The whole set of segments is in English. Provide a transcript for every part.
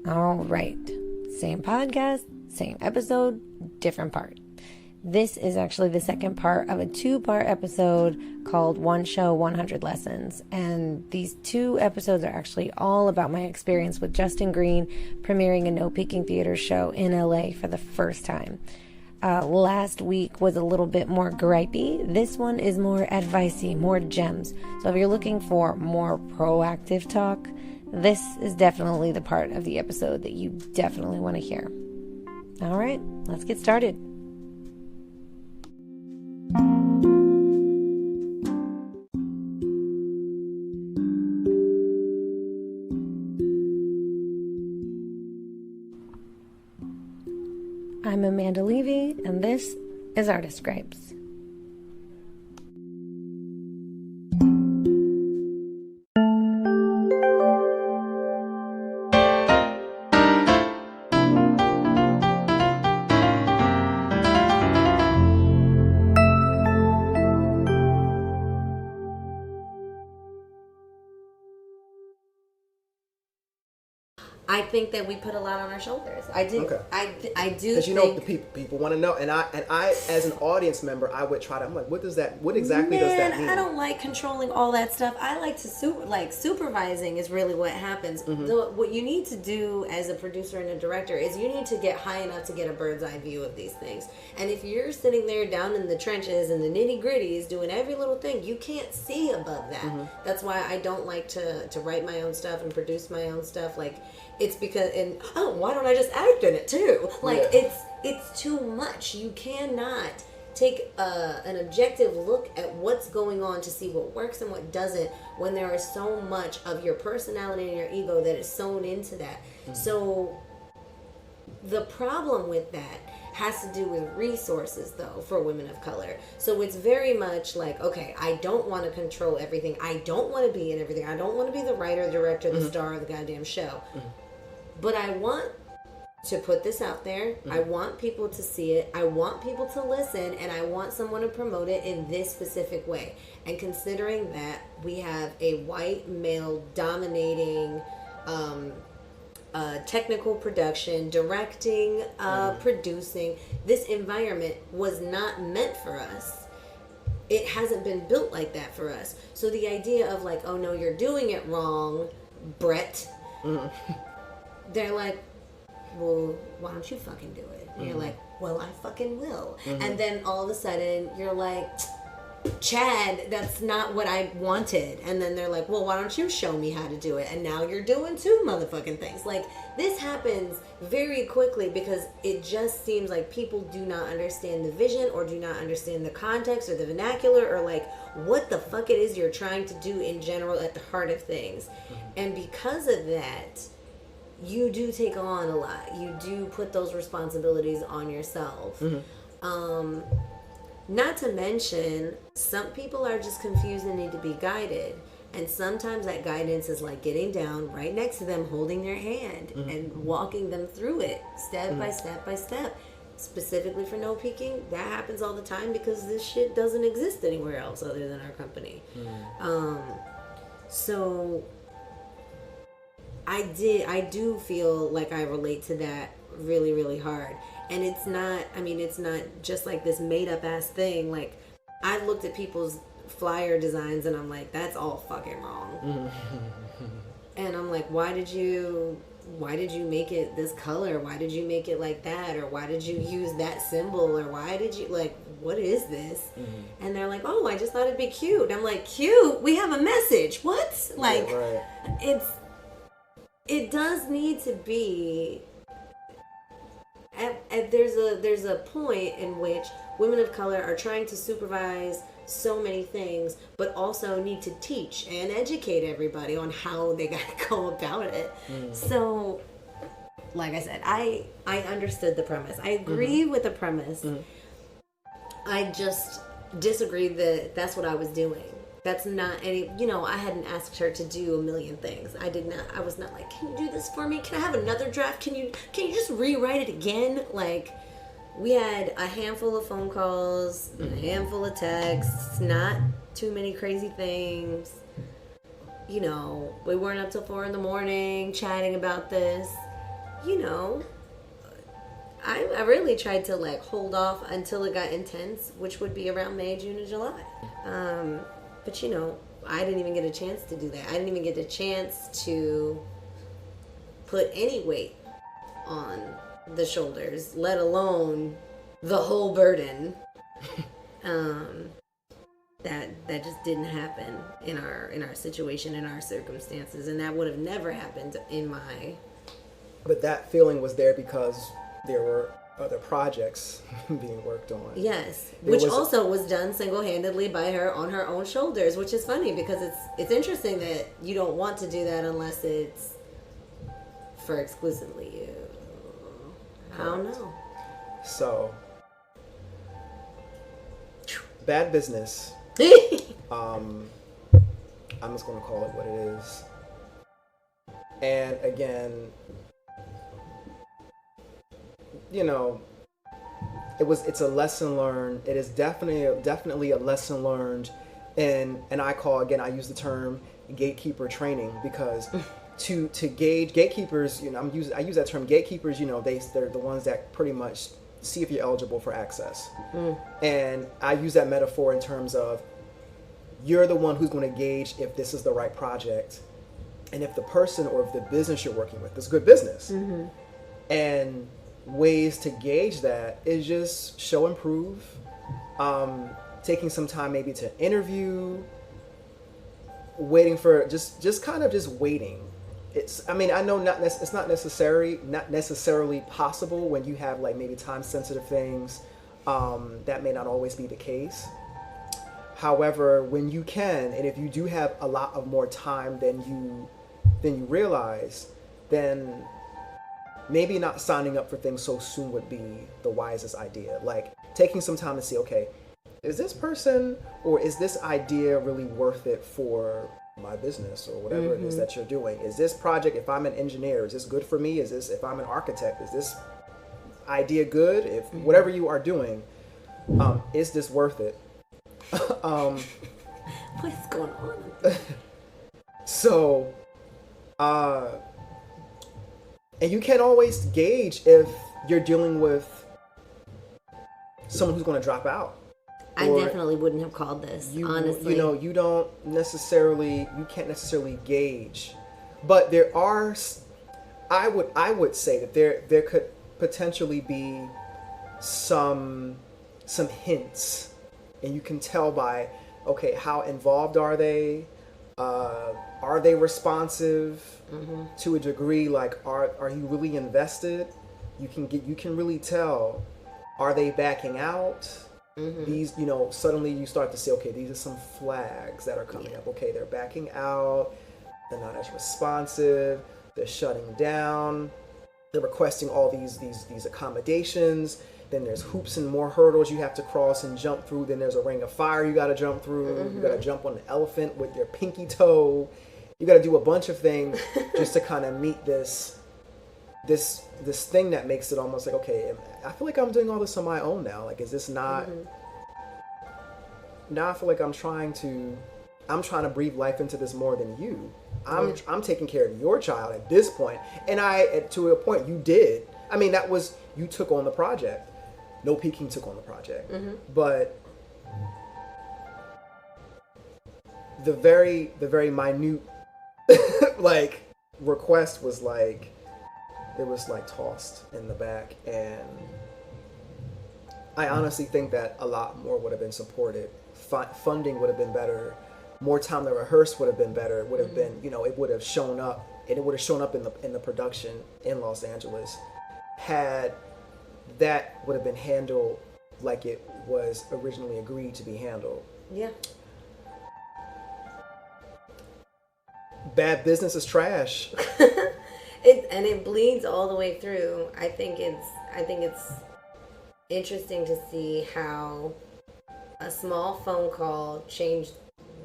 All right. Same podcast, same episode, different part. This is actually the second part of a 2-part episode called One Show, 100 Lessons. And these 2 episodes are actually all about my experience with Justin Green premiering a No Peeking Theater show in LA for the first time. Last week was a little bit more gripey. This one is more advicey, more gems. So if you're looking for more proactive talk, this is definitely the part of the episode that you definitely want to hear. All right, let's get started. I'm Amanda Levy, and this is Artist Gripes. I think that we put a lot on our shoulders. I do. Okay. I do. Because you know the people want to know, and I as an audience member, I would try to. I'm like, what exactly does that mean? I don't like controlling all that stuff. I like to supervising is really what happens. Mm-hmm. What you need to do as a producer and a director is you need to get high enough to get a bird's eye view of these things. And if you're sitting there down in the trenches and the nitty gritties doing every little thing, you can't see above that. Mm-hmm. That's why I don't like to write my own stuff and produce my own stuff. Like. It's because, why don't I just act in it too? Like, yeah. It's too much. You cannot take an objective look at what's going on to see what works and what doesn't when there is so much of your personality and your ego that is sewn into that. Mm-hmm. So the problem with that has to do with resources, though, for women of color. So it's very much like, okay, I don't want to control everything. I don't want to be in everything. I don't want to be the writer, the director, the mm-hmm. star of the goddamn show. Mm-hmm. But I want to put this out there. Mm-hmm. I want people to see it. I want people to listen. And I want someone to promote it in this specific way. And considering that we have a white male dominating technical production, directing, producing, this environment was not meant for us. It hasn't been built like that for us. So the idea of like, oh no, you're doing it wrong, Brett. Mm-hmm. They're like, well, why don't you fucking do it? And you're like, well, I fucking will. Mm-hmm. And then all of a sudden, you're like, Chad, that's not what I wanted. And then they're like, well, why don't you show me how to do it? And now you're doing 2 motherfucking things. Like, this happens very quickly because it just seems like people do not understand the vision or do not understand the context or the vernacular or like what the fuck it is you're trying to do in general at the heart of things. Mm-hmm. And because of that, you do take on a lot. You do put those responsibilities on yourself. Mm-hmm. Not to mention, some people are just confused and need to be guided. And sometimes that guidance is like getting down right next to them, holding their hand, mm-hmm. and walking them through it, step mm-hmm. by step by step. Specifically for No Peeking, that happens all the time because this shit doesn't exist anywhere else other than our company. Mm-hmm. So I do feel like I relate to that really, really hard. And it's not just like this made up ass thing. Like, I've looked at people's flyer designs and I'm like, that's all fucking wrong. And I'm like, why did you make it this color? Why did you make it like that? Or why did you use that symbol? Or why did you, like, what is this? Mm-hmm. And they're like, oh, I just thought it'd be cute. I'm like, cute? We have a message. What? Like, yeah, right. It does need to be. There's a point in which women of color are trying to supervise so many things, but also need to teach and educate everybody on how they gotta go about it. Mm. So, like I said, I understood the premise. I agree mm-hmm. with the premise. Mm-hmm. I just disagreed that that's what I was doing. That's not any, I hadn't asked her to do a million things. I was not like, can you do this for me? Can I have another draft? Can you just rewrite it again? Like, we had a handful of phone calls, a handful of texts, not too many crazy things. We weren't up till 4 a.m. chatting about this. you know, I really tried to like hold off until it got intense, which would be around May, June, and July. But you know, I didn't even get a chance to do that. I didn't even get a chance to put any weight on the shoulders, let alone the whole burden. That just didn't happen in our situation, in our circumstances, and that would have never happened in my. But that feeling was there because there were other projects being worked on. Yes, which also was done single-handedly by her on her own shoulders, which is funny because it's interesting that you don't want to do that unless it's for exclusively you. I don't know. So, bad business. I'm just gonna call it what it is. And again, you know, it's a lesson learned. It is definitely a lesson learned, and I use the term gatekeeper training, because to gauge gatekeepers, you know, I use that term gatekeepers. You know, they're the ones that pretty much see if you're eligible for access. And I use that metaphor in terms of you're the one who's going to gauge if this is the right project, and if the person or if the business you're working with is good business. And ways to gauge that is just show and prove, taking some time maybe to interview, waiting for just kind of just waiting. I know it's not necessarily possible when you have like maybe time sensitive things. That may not always be the case. However, when you can, and if you do have a lot of more time than you realize, then maybe not signing up for things so soon would be the wisest idea. Like taking some time to see, okay, is this person or is this idea really worth it for my business or whatever it is that you're doing? Is this project, if I'm an engineer, is this good for me? If I'm an architect, is this idea good? If whatever you are doing, is this worth it? What's going on? So, and you can't always gauge if you're dealing with someone who's going to drop out. I definitely wouldn't have called this, honestly. You know, you can't necessarily gauge. But there are, I would say that there could potentially be some hints, and you can tell by, okay, how involved are they? Are they responsive to a degree? Like, are you really invested? You can really tell. Are they backing out? These, you know, suddenly you start to say, okay, these are some flags that are coming up. Okay, they're backing out. They're not as responsive. They're shutting down. They're requesting all these accommodations. Then there's hoops and more hurdles you have to cross and jump through. Then there's a ring of fire you got to jump through. You got to jump on the elephant with your pinky toe. You got to do a bunch of things just to kind of meet this thing that makes it almost like, okay, I feel like I'm doing all this on my own now. Like, is this not? Now I feel like I'm trying to breathe life into this more than you. I'm taking care of your child at this point, and to a point you did. I mean, that was, you took on the project. No Peking took on the project, but the very minute like request was like, it was like tossed in the back, and I honestly think that a lot more would have been supported. Funding would have been better. More time to rehearse would have been better. Would have been, you know, it would have shown up, and it would have shown up in the production in Los Angeles. Had that would have been handled like it was originally agreed to be handled. Yeah. Bad business is trash. It bleeds all the way through. I think it's interesting to see how a small phone call changed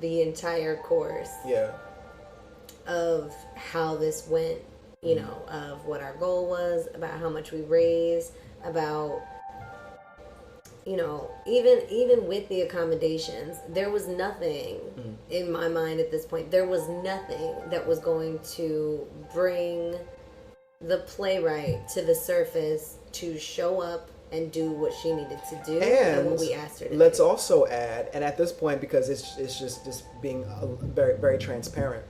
the entire course of how this went, you know, of what our goal was, about how much we raised, about, you know, even with the accommodations, there was nothing in my mind at this point. There was nothing that was going to bring the playwright to the surface to show up and do what she needed to do and what we asked her to let's do. also add, and at this point, because it's just being very, very transparent,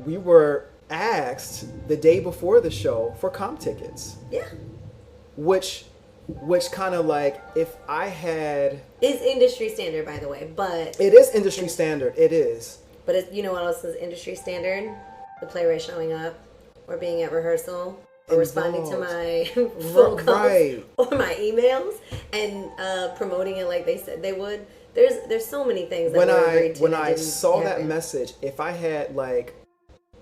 we were asked the day before the show for comp tickets. Yeah. Which kind of like, if I had... Is industry standard, by the way, but... It is industry standard, it is. But you know what else is industry standard? The playwright showing up, or being at rehearsal, or responding to my phone calls, right, or my emails, and promoting it like they said they would. There's so many things that were agreed to. When I saw happen. that message, if I had like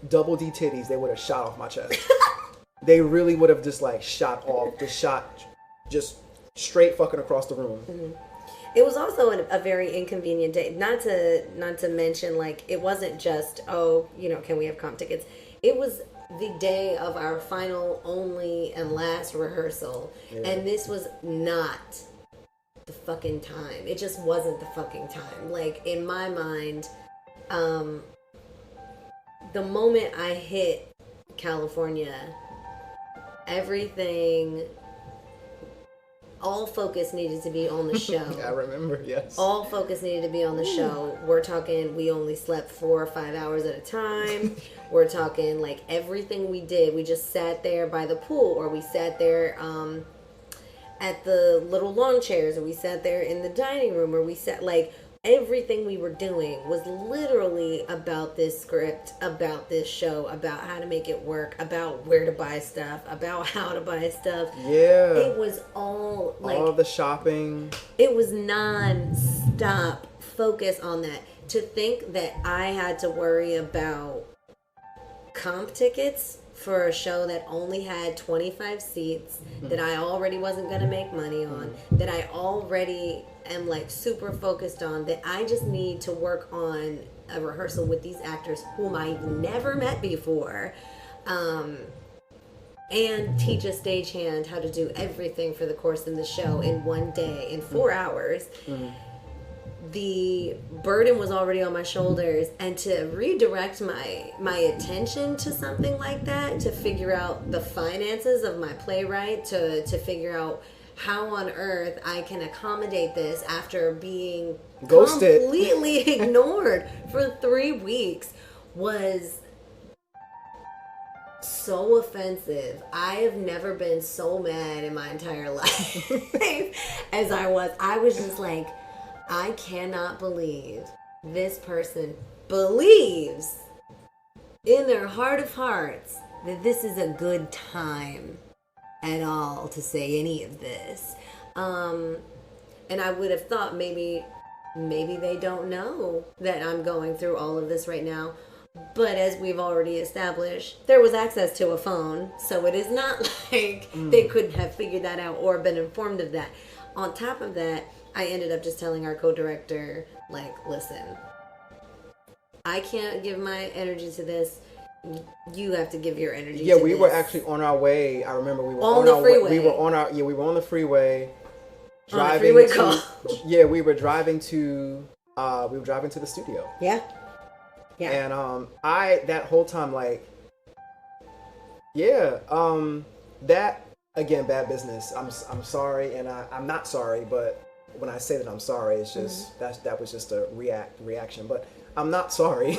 double D titties, they would have shot off my chest. They really would have just like shot straight fucking across the room. Mm-hmm. It was also a very inconvenient day. Not to mention, like, it wasn't just, can we have comp tickets? It was the day of our final, only, and last rehearsal. Yeah. And this was not the fucking time. It just wasn't the fucking time. Like, in my mind, the moment I hit California, everything... all focus needed to be on the show. I remember, yes. All focus needed to be on the show. We're talking, we only slept 4 or 5 hours at a time. We're talking, like, everything we did. We just sat there by the pool, or we sat there at the little lawn chairs, or we sat there in the dining room, or we sat, like, everything we were doing was literally about this script, about this show, about how to make it work, about where to buy stuff, about how to buy stuff. Yeah. It was all like... all the shopping. It was non-stop focus on that. To think that I had to worry about comp tickets for a show that only had 25 seats, that I already wasn't going to make money on, that I already am like super focused on, that I just need to work on a rehearsal with these actors whom I've never met before, and teach a stagehand how to do everything for the course of the show in one day, in 4 hours. The burden was already on my shoulders, and to redirect my attention to something like that, to figure out the finances of my playwright, to figure out how on earth I can accommodate this after being ghosted, completely ignored for 3 weeks, was so offensive. I have never been so mad in my entire life as I was. I was just like, I cannot believe this person believes in their heart of hearts that this is a good time at all to say any of this. And I would have thought maybe they don't know that I'm going through all of this right now. But as we've already established, there was access to a phone, so it is not like they couldn't have figured that out or been informed of that. On top of that, I ended up just telling our co-director, like, listen, I can't give my energy to this. You have to give your energy to this. Yeah, we were actually on our way. I remember we were on the freeway. We were on the freeway. Driving on the freeway call. Yeah, we were driving to the studio. Yeah. Yeah. And that whole time, like, yeah, that, again, bad business. I'm sorry, and I'm not sorry, but when I say that I'm sorry, it's just that was just a reaction. But I'm not sorry.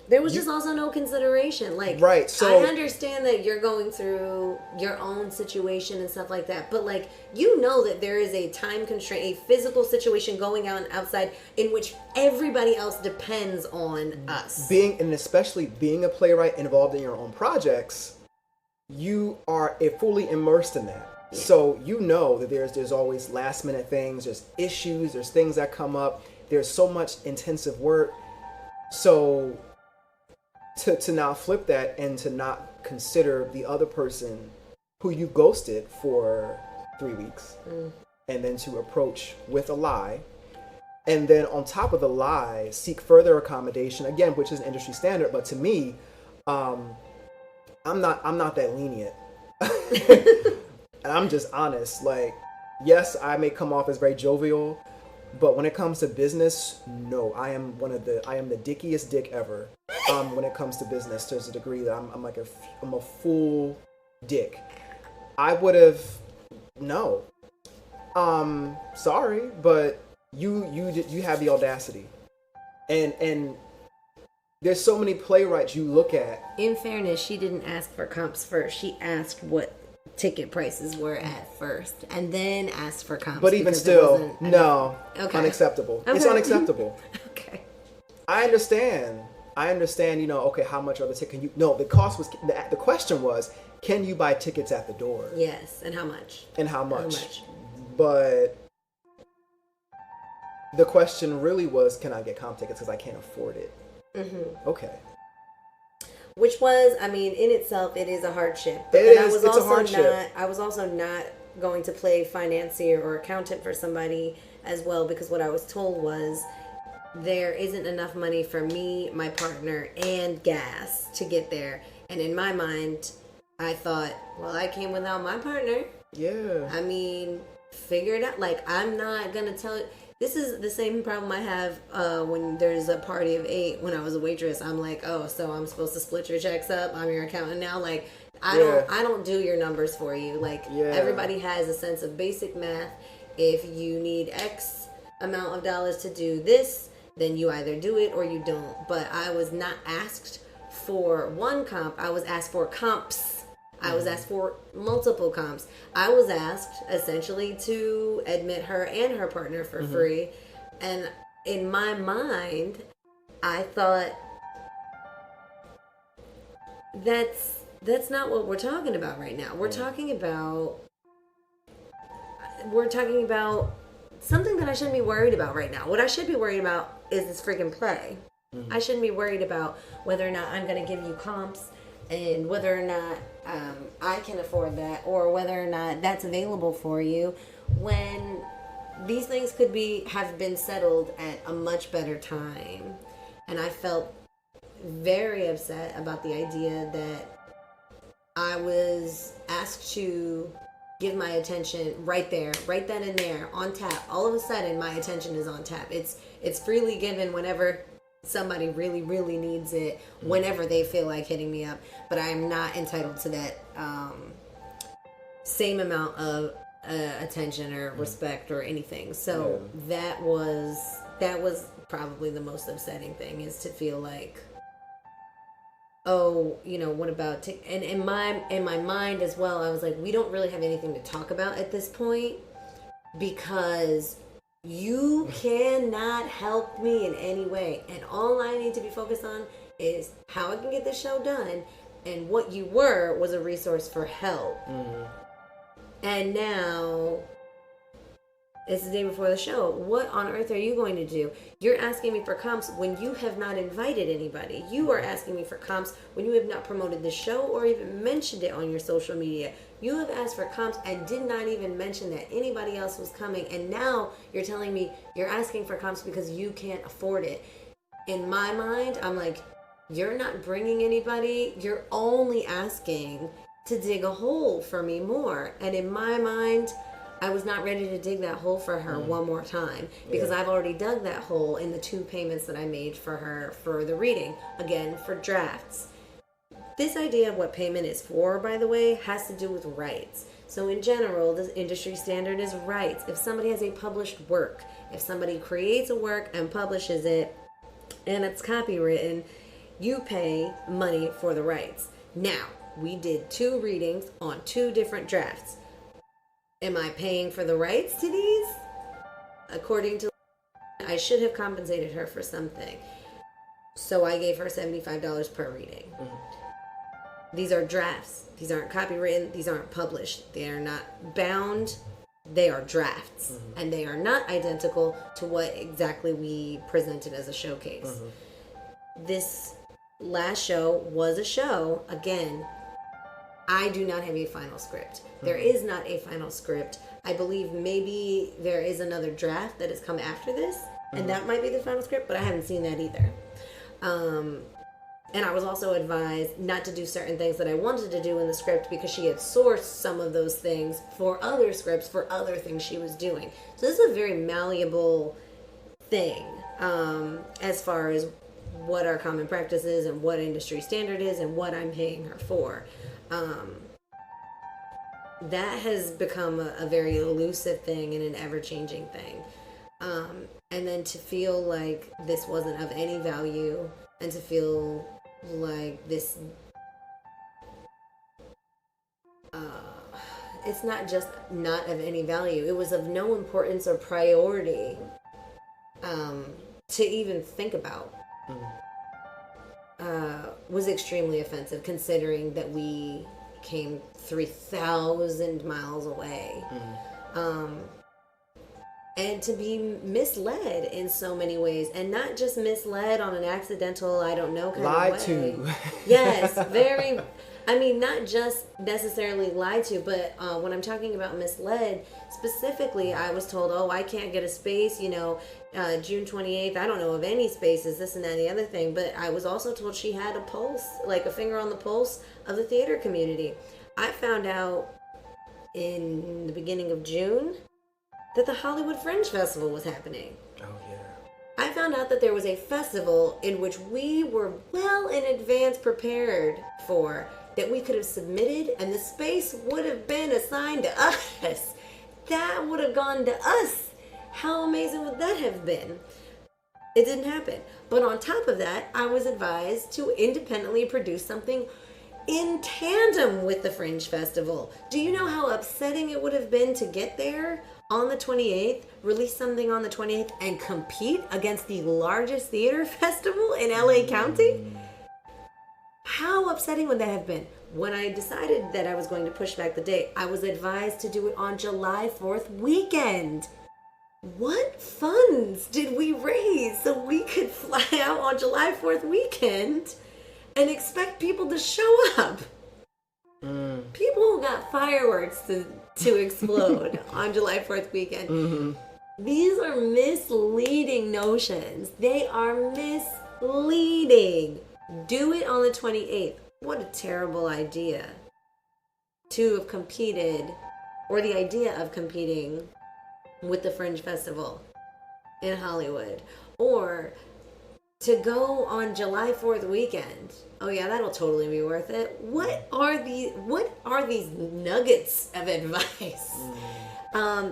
There was just also no consideration. Like, right, so I understand that you're going through your own situation and stuff like that, but like, you know that there is a time constraint, a physical situation going on outside in which everybody else depends on us. Especially being a playwright involved in your own projects, you are fully immersed in that. Yeah. So you know that there's always last minute things, there's issues, there's things that come up, there's so much intensive work. So to now flip that and to not consider the other person who you ghosted for 3 weeks, and then to approach with a lie, and then on top of the lie seek further accommodation, again, which is industry standard, but to me, I'm not that lenient. And I'm just honest. Like, yes, I may come off as very jovial, But when it comes to business, no, I am the dickiest dick ever. When it comes to business, there's a degree that I'm a full dick. I would have, no. Sorry, but you have the audacity. And there's so many playwrights you look at. In fairness, she didn't ask for comps first. She asked what ticket prices were at first, and then asked for comps. But even still, no, okay. Unacceptable. Okay. It's unacceptable. Okay. I understand. Okay, how much are the tickets? No, the cost was, the question was, can you buy tickets at the door? Yes, and how much? But the question really was, can I get comp tickets because I can't afford it? Mm-hmm. Okay. Which was, in itself, it is a hardship. It's a hardship. I was also not going to play financier or accountant for somebody as well, because what I was told was there isn't enough money for me, my partner, and gas to get there. And in my mind, I thought, well, I came without my partner. Yeah. Figure it out. I'm not going to tell you. This is the same problem I have when there's a party of 8 when I was a waitress. I'm like, oh, so I'm supposed to split your checks up? I'm your accountant now? I don't do your numbers for you. Everybody has a sense of basic math. If you need X amount of dollars to do this, then you either do it or you don't. But I was not asked for one comp. I was asked for comps. I was asked for multiple comps. I was asked essentially to admit her and her partner for free. And in my mind, I thought that's not what we're talking about right now. We're talking about something that I shouldn't be worried about right now. What I should be worried about is this freaking play. I shouldn't be worried about whether or not I'm going to give you comps and whether or not I can afford that, or whether or not that's available for you, when these things could have been settled at a much better time. And I felt very upset about the idea that I was asked to give my attention right there, right then and there, on tap. All of a sudden, my attention is on tap. It's freely given whenever somebody really, really needs it, whenever they feel like hitting me up. But I am not entitled to that same amount of attention or respect or anything. So that was probably the most upsetting thing, is to feel like, oh, what about and in my mind as well, I was like, we don't really have anything to talk about at this point, because you cannot help me in any way, and all I need to be focused on is how I can get this show done, and what you were was a resource for help. And now it's the day before the show. What on earth are you going to do? You're asking me for comps when you have not invited anybody. You are asking me for comps when you have not promoted the show or even mentioned it on your social media. You have asked for comps and did not even mention that anybody else was coming. And now you're telling me you're asking for comps because you can't afford it. In my mind, I'm like, you're not bringing anybody. You're only asking to dig a hole for me more. And in my mind, I was not ready to dig that hole for her one more time, because I've already dug that hole in the 2 payments that I made for her for the reading, again, for drafts. This idea of what payment is for, by the way, has to do with rights. So in general, the industry standard is rights. If somebody has a published work, if somebody creates a work and publishes it and it's copywritten, you pay money for the rights. Now, we did 2 readings on 2 different drafts. Am I paying for the rights to these? According to, I should have compensated her for something. So I gave her $75 per reading. These are drafts. These aren't copywritten. These aren't published. They are not bound. They are drafts. And they are not identical to what exactly we presented as a showcase. This last show was a show. Again, I do not have a final script. There is not a final script. I believe maybe there is another draft that has come after this, and that might be the final script, but I haven't seen that either. And I was also advised not to do certain things that I wanted to do in the script, because she had sourced some of those things for other scripts, for other things she was doing. So this is a very malleable thing, as far as what our common practice is and what industry standard is and what I'm paying her for. That has become a very elusive thing and an ever-changing thing. And then to feel like this wasn't of any value, and to feel like this, it's not just not of any value, it was of no importance or priority to even think about. Was extremely offensive, considering that we came 3,000 miles away. And to be misled in so many ways, and not just misled on an accidental, I don't know, kind of way. Lied to. Yes, very. I mean, not just necessarily lied to, but when I'm talking about misled, specifically, I was told, oh, I can't get a space, June 28th. I don't know of any spaces, this and that and the other thing. But I was also told she had a pulse, like a finger on the pulse of the theater community. I found out in the beginning of June that the Hollywood Fringe Festival was happening. Oh, yeah. I found out that there was a festival in which we were well in advance prepared for, that we could have submitted, and the space would have been assigned to us. That would have gone to us. How amazing would that have been? It didn't happen. But on top of that, I was advised to independently produce something in tandem with the Fringe Festival. Do you know how upsetting it would have been to get there on the 28th, release something on the 28th, and compete against the largest theater festival in LA County? How upsetting would that have been? When I decided that I was going to push back the date, I was advised to do it on July 4th weekend. What funds did we raise so we could fly out on July 4th weekend and expect people to show up? People got fireworks to explode on July 4th weekend. These are misleading notions. They are misleading. Do it on the 28th. What a terrible idea to have competed, or the idea of competing with the Fringe Festival in Hollywood, or to go on July 4th weekend. Oh yeah, that'll totally be worth it. What are these nuggets of advice?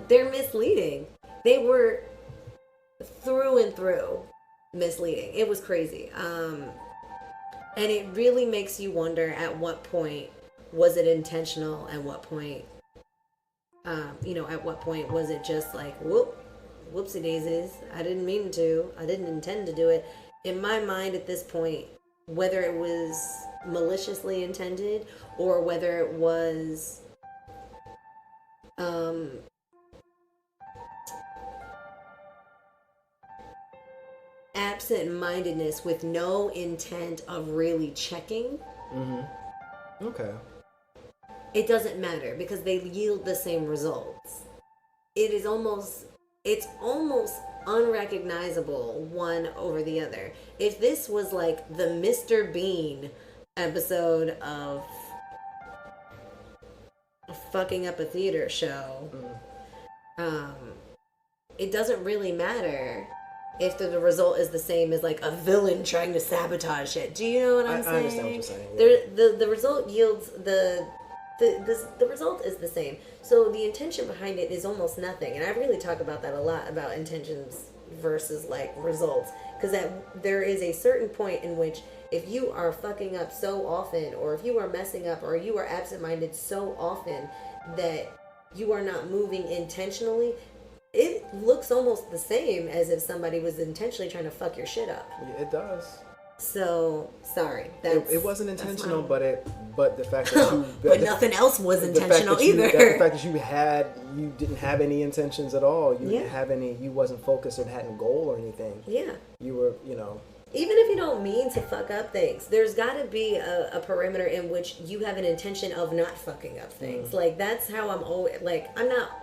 They're misleading. They were through and through misleading. It was crazy. And it really makes you wonder, at what point was it intentional, and what point, at what point was it just like, whoopsie daisies, I didn't mean to, I didn't intend to do it. In my mind at this point, whether it was maliciously intended or whether it was absent-mindedness with no intent of really checking. Okay. It doesn't matter, because they yield the same results. It's almost unrecognizable one over the other. If this was like the Mr. Bean episode of fucking up a theater show, it doesn't really matter if the result is the same as like a villain trying to sabotage it. Do you know what I'm saying? I understand what you're saying. Yeah. The result yields the result is the same. So the intention behind it is almost nothing. And I really talk about that a lot, about intentions versus like results, because that there is a certain point in which if you are fucking up so often, or if you are messing up, or you are absent-minded so often that you are not moving intentionally, it looks almost the same as if somebody was intentionally trying to fuck your shit up. Yeah, it does. So sorry, it wasn't intentional, but the fact that you but nothing else was intentional either. The fact that you didn't have any intentions at all. You didn't have any. You wasn't focused or had a goal or anything. Yeah. You were, Even if you don't mean to fuck up things, there's got to be a perimeter in which you have an intention of not fucking up things. Like, that's how I'm always, like, I'm not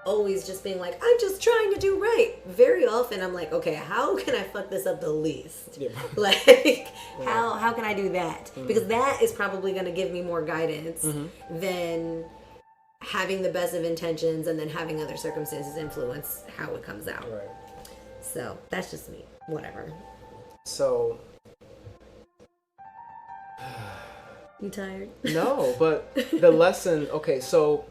always just being like, I'm just trying to do right. Very often I'm like, okay, how can I fuck this up the least? Yeah. Like, how can I do that? Because that is probably going to give me more guidance than having the best of intentions and then having other circumstances influence how it comes out. Right. So that's just me. Whatever. So. You tired? No, but the lesson. Okay, so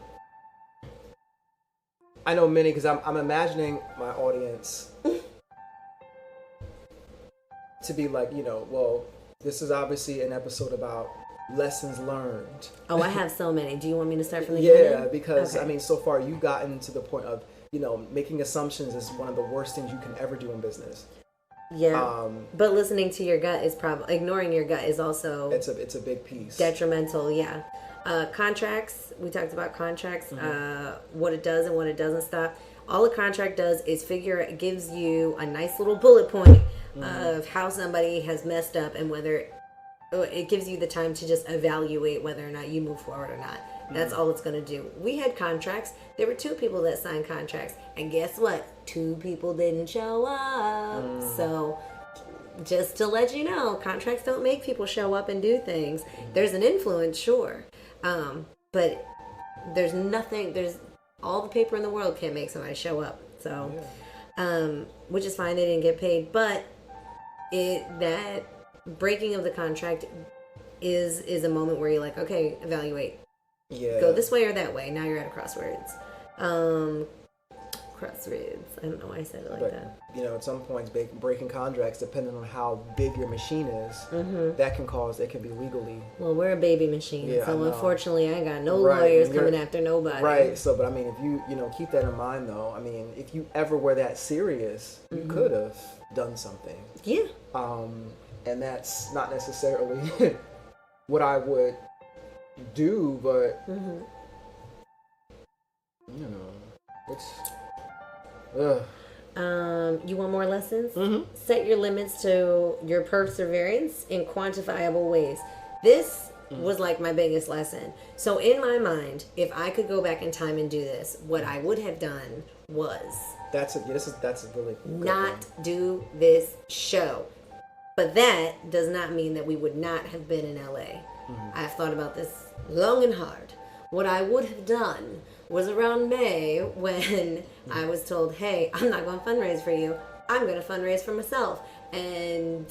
I know many because I'm imagining my audience to be like, well, this is obviously an episode about lessons learned. Oh, I have so many. Do you want me to start from the beginning? Yeah, because okay. I mean, so far you've gotten to the point of making assumptions is one of the worst things you can ever do in business. Yeah, but listening to your gut is probably ignoring your gut is also it's a big piece detrimental. Yeah, contracts. We talked about contracts. What it does and what it doesn't stop. All a contract does is gives you a nice little bullet point of how somebody has messed up and whether it gives you the time to just evaluate whether or not you move forward or not. That's all it's going to do. We had contracts. There were 2 people that signed contracts. And guess what? 2 people didn't show up. So just to let you know, contracts don't make people show up and do things. There's an influence, sure. But there's all the paper in the world can't make somebody show up. So, which is fine. They didn't get paid. But that breaking of the contract is a moment where you're like, okay, evaluate. Yeah. Go this way or that way. Now you're at a crossroads. Crossroads. I don't know why I said it like that. At some points, breaking contracts, depending on how big your machine is, that can be legally. Well, we're a baby machine, yeah, so unfortunately, I ain't got no lawyers coming after nobody. Right. So, but I mean, if you keep that in mind, though, I mean, if you ever were that serious, you could have done something. Yeah. And that's not necessarily what I would do, but it's you want more lessons? Set your limits to your perseverance in quantifiable ways. This was like my biggest lesson. So in my mind, if I could go back in time and do this, what I would have done was that's a really good not one. do this show. But that does not mean that we would not have been in LA. I've thought about this long and hard. What I would have done was around May when I was told, hey, I'm not going to fundraise for you. I'm going to fundraise for myself. And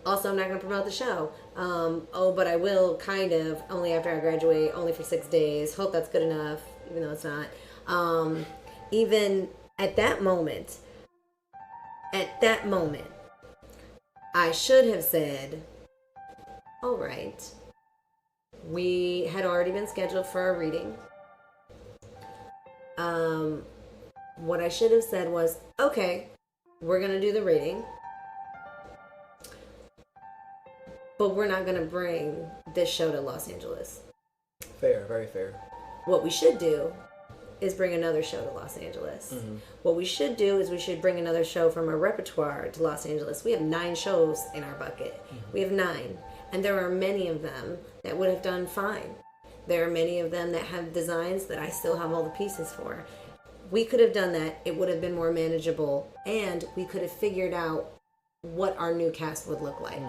also I'm not going to promote the show. But I will kind of only after I graduate, only for 6 days. Hope that's good enough, even though it's not. Even at that moment, I should have said, all right, we had already been scheduled for a reading. What I should have said was, okay, we're going to do the reading, but we're not going to bring this show to Los Angeles. Fair, very fair. What we should do is bring another show to Los Angeles. What we should do is we should bring another show from our repertoire to Los Angeles. We have 9 shows in our bucket. We have 9. And there are many of them that would have done fine. There are many of them that have designs that I still have all the pieces for. We could have done that. It would have been more manageable. And we could have figured out what our new cast would look like.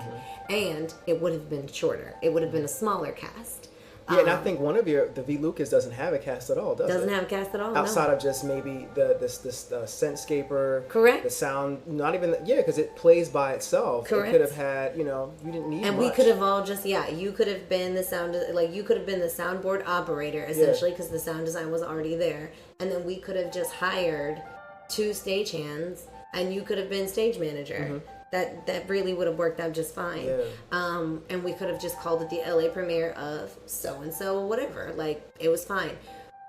And it would have been shorter. It would have been a smaller cast. Yeah, and I think one of the V. Lucas doesn't have a cast at all, does it? Doesn't have a cast at all, outside of just maybe this Scentscaper. Correct. The sound, not even, because it plays by itself. Correct. It could have had, you didn't need and much. we could have all just, you could have been the soundboard operator, essentially, because the sound design was already there. And then we could have just hired 2 stagehands, and you could have been stage manager. That really would have worked out just fine. Yeah. And we could have just called it the LA premiere of so-and-so, whatever. Like, it was fine.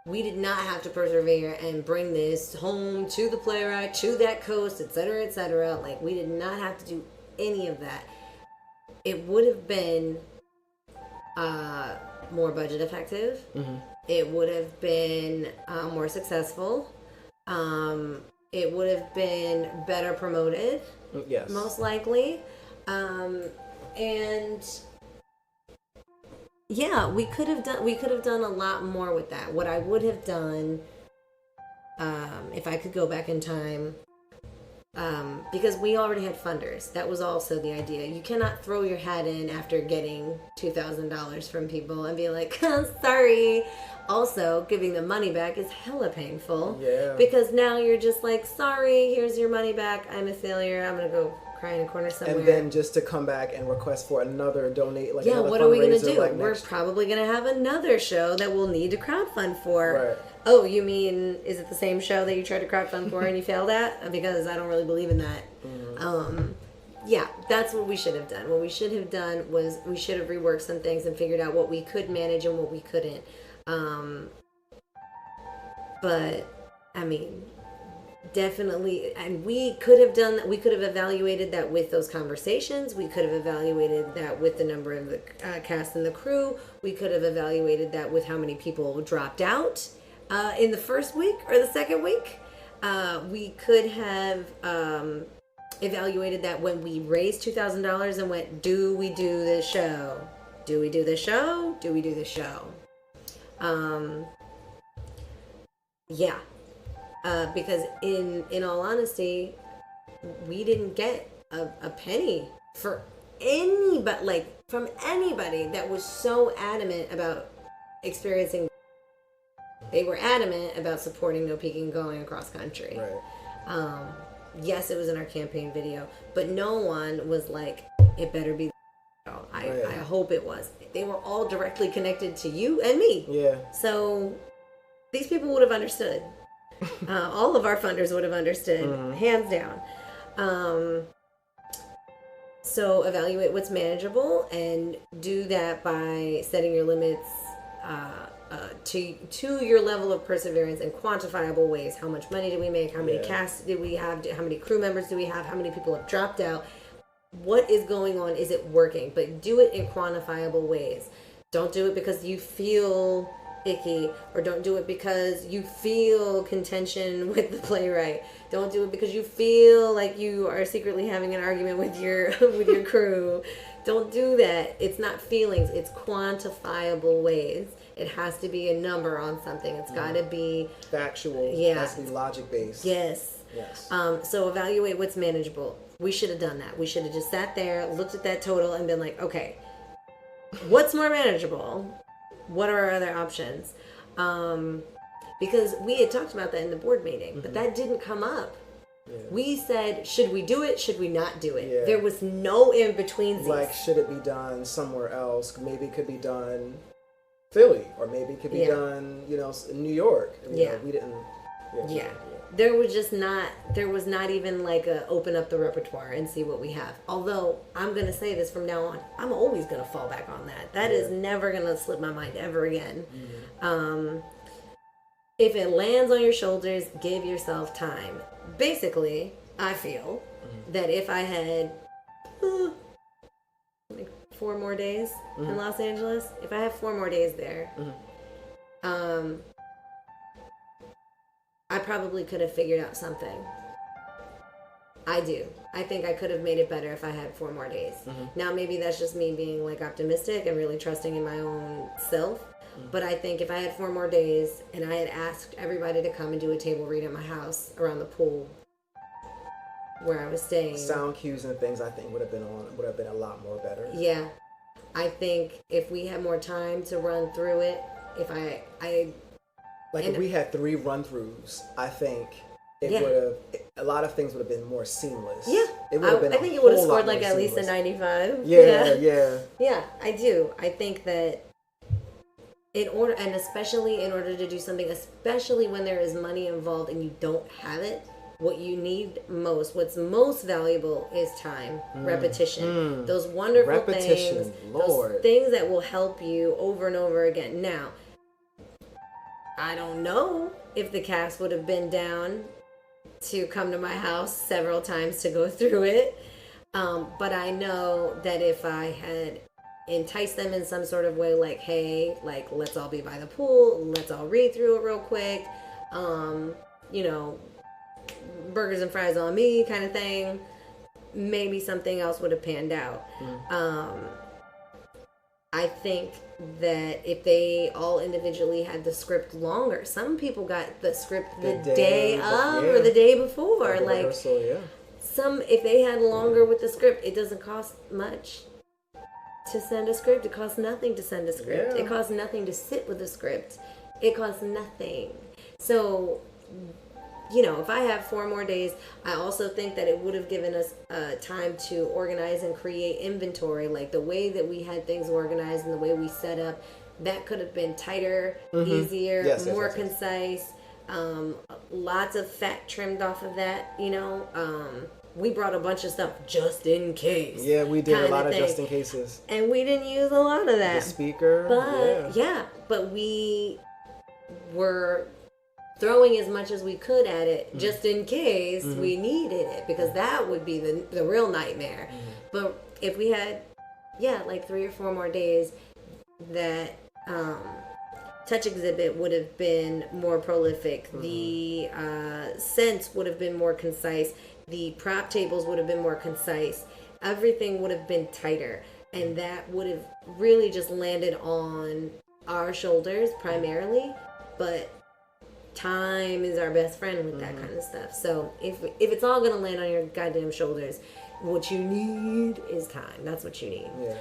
We did not have to persevere and bring this home to the playwright, to that coast, etc., etc. Like, we did not have to do any of that. It would have been more budget effective. It would have been more successful. It would have been better promoted. Yes. Most likely. And yeah, we could have done a lot more with that. What I would have done, if I could go back in time, because we already had funders. That was also the idea. You cannot throw your hat in after getting $2,000 from people and be like, sorry. Also, giving the money back is hella painful. Yeah. Because now you're just like, sorry, here's your money back. I'm a failure. I'm going to go cry in a corner somewhere. And then just to come back and request for another donate, like yeah, another what are we going to do? like We're probably going to have another show that we'll need to crowdfund for. Right. Oh, you mean, is it the same show that you tried to crowdfund for and you failed at? Because I don't really believe in that. Mm-hmm. Yeah, that's what we should have done. What we should have done was we should have reworked some things and figured out what we could manage and what we couldn't. But, I mean, definitely, and we could have done that. We could have evaluated that with those conversations. We could have evaluated that with the number of the cast and the crew. We could have evaluated that with how many people dropped out in the first week or the second week. We could have evaluated that when we raised $2,000 and went, do we do the show? Do we do the show? Do we do the show? Yeah. Because in all honesty, we didn't get a penny for anybody, like from anybody that was so adamant about experiencing. They were adamant about supporting No Peeking going across country. Right. Yes, it was in our campaign video, but no one was like, it better be. I hope it was. They were all directly connected to you and me. Yeah. So these people would have understood. All of our funders would have understood, hands down. So evaluate what's manageable and do that by setting your limits to your level of perseverance in quantifiable ways. How much money did we make? How many casts did we have? How many crew members do we have? How many people have dropped out? What is going on? Is it working? But do it in quantifiable ways. Don't do it because you feel icky, or don't do it because you feel contention with the playwright. Don't do it because you feel like you are secretly having an argument with your crew. Don't do that. It's not feelings, it's quantifiable ways. It has to be a number on something. It's got to be factual. Yeah. It has to be logic based. Yes. So evaluate what's manageable. We should have done that. We should have just sat there, looked at that total, and been like, okay, what's more manageable? What are our other options? Because we had talked about that in the board meeting, but that didn't come up. Yeah. We said, should we do it? Should we not do it? Yeah. There was no in-between. Like, should it be done somewhere else? Maybe it could be done Philly, or maybe it could be done, in New York. You know, we didn't. There was not even like a open up the repertoire and see what we have. Although I'm going to say this from now on, I'm always going to fall back on that. That is never going to slip my mind ever again. If it lands on your shoulders, give yourself time. Basically, I feel that if I had like 4 more days in Los Angeles, if I have 4 more days there, I probably could have figured out something. I do. I think I could have made it better if I had 4 more days. Now, maybe that's just me being like optimistic and really trusting in my own self. But I think if I had 4 more days and I had asked everybody to come and do a table read at my house around the pool where I was staying. Sound cues and things I think would have been a lot more better. Yeah. I think if we had more time to run through it, if we had 3 run-throughs, I think it would have, a lot of things would have been more seamless. Yeah. It would have been I think it would have scored like at least a 95. Yeah. Yeah, I do. I think that especially in order to do something, especially when there is money involved and you don't have it, what you need most, what's most valuable is time, repetition. Those wonderful things, those things that will help you over and over again. Now, I don't know if the cast would have been down to come to my house several times to go through it. But I know that if I had enticed them in some sort of way, like, hey, like, let's all be by the pool, let's all read through it real quick, burgers and fries on me kind of thing, maybe something else would have panned out. I think that if they all individually had the script longer, some people got the script the day of or the day before. Like, if they had longer with the script, it doesn't cost much to send a script. It costs nothing to send a script. Yeah. It costs nothing to sit with a script. It costs nothing. So, if I have 4 more days, I also think that it would have given us time to organize and create inventory. Like the way that we had things organized and the way we set up, that could have been tighter, easier, more concise. Lots of fat trimmed off of that, we brought a bunch of stuff just in case. Yeah, we did a lot of just in cases. And we didn't use a lot of that. The speaker. But we were throwing as much as we could at it just in case we needed it, because that would be the real nightmare. But if we had, like 3 or 4 more days, that touch exhibit would have been more prolific. The scents would have been more concise. The prop tables would have been more concise. Everything would have been tighter. And that would have really just landed on our shoulders primarily. But time is our best friend with that kind of stuff. So if it's all going to land on your goddamn shoulders, what you need is time. That's what you need. Yeah.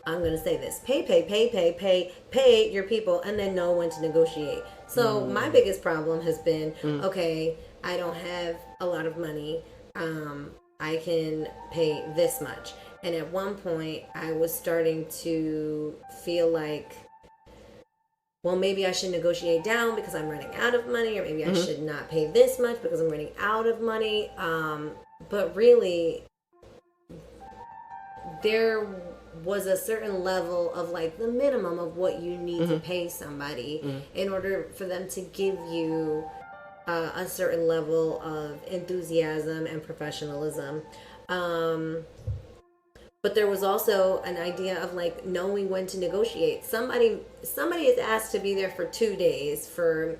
I'm going to say this. Pay your people and then know when to negotiate. So my biggest problem has been, okay, I don't have a lot of money. I can pay this much. And at one point, I was starting to feel like, well, maybe I should negotiate down because I'm running out of money, or maybe I should not pay this much because I'm running out of money. But really, there was a certain level of like the minimum of what you need to pay somebody in order for them to give you a certain level of enthusiasm and professionalism. But there was also an idea of like knowing when to negotiate. Somebody is asked to be there for 2 days for,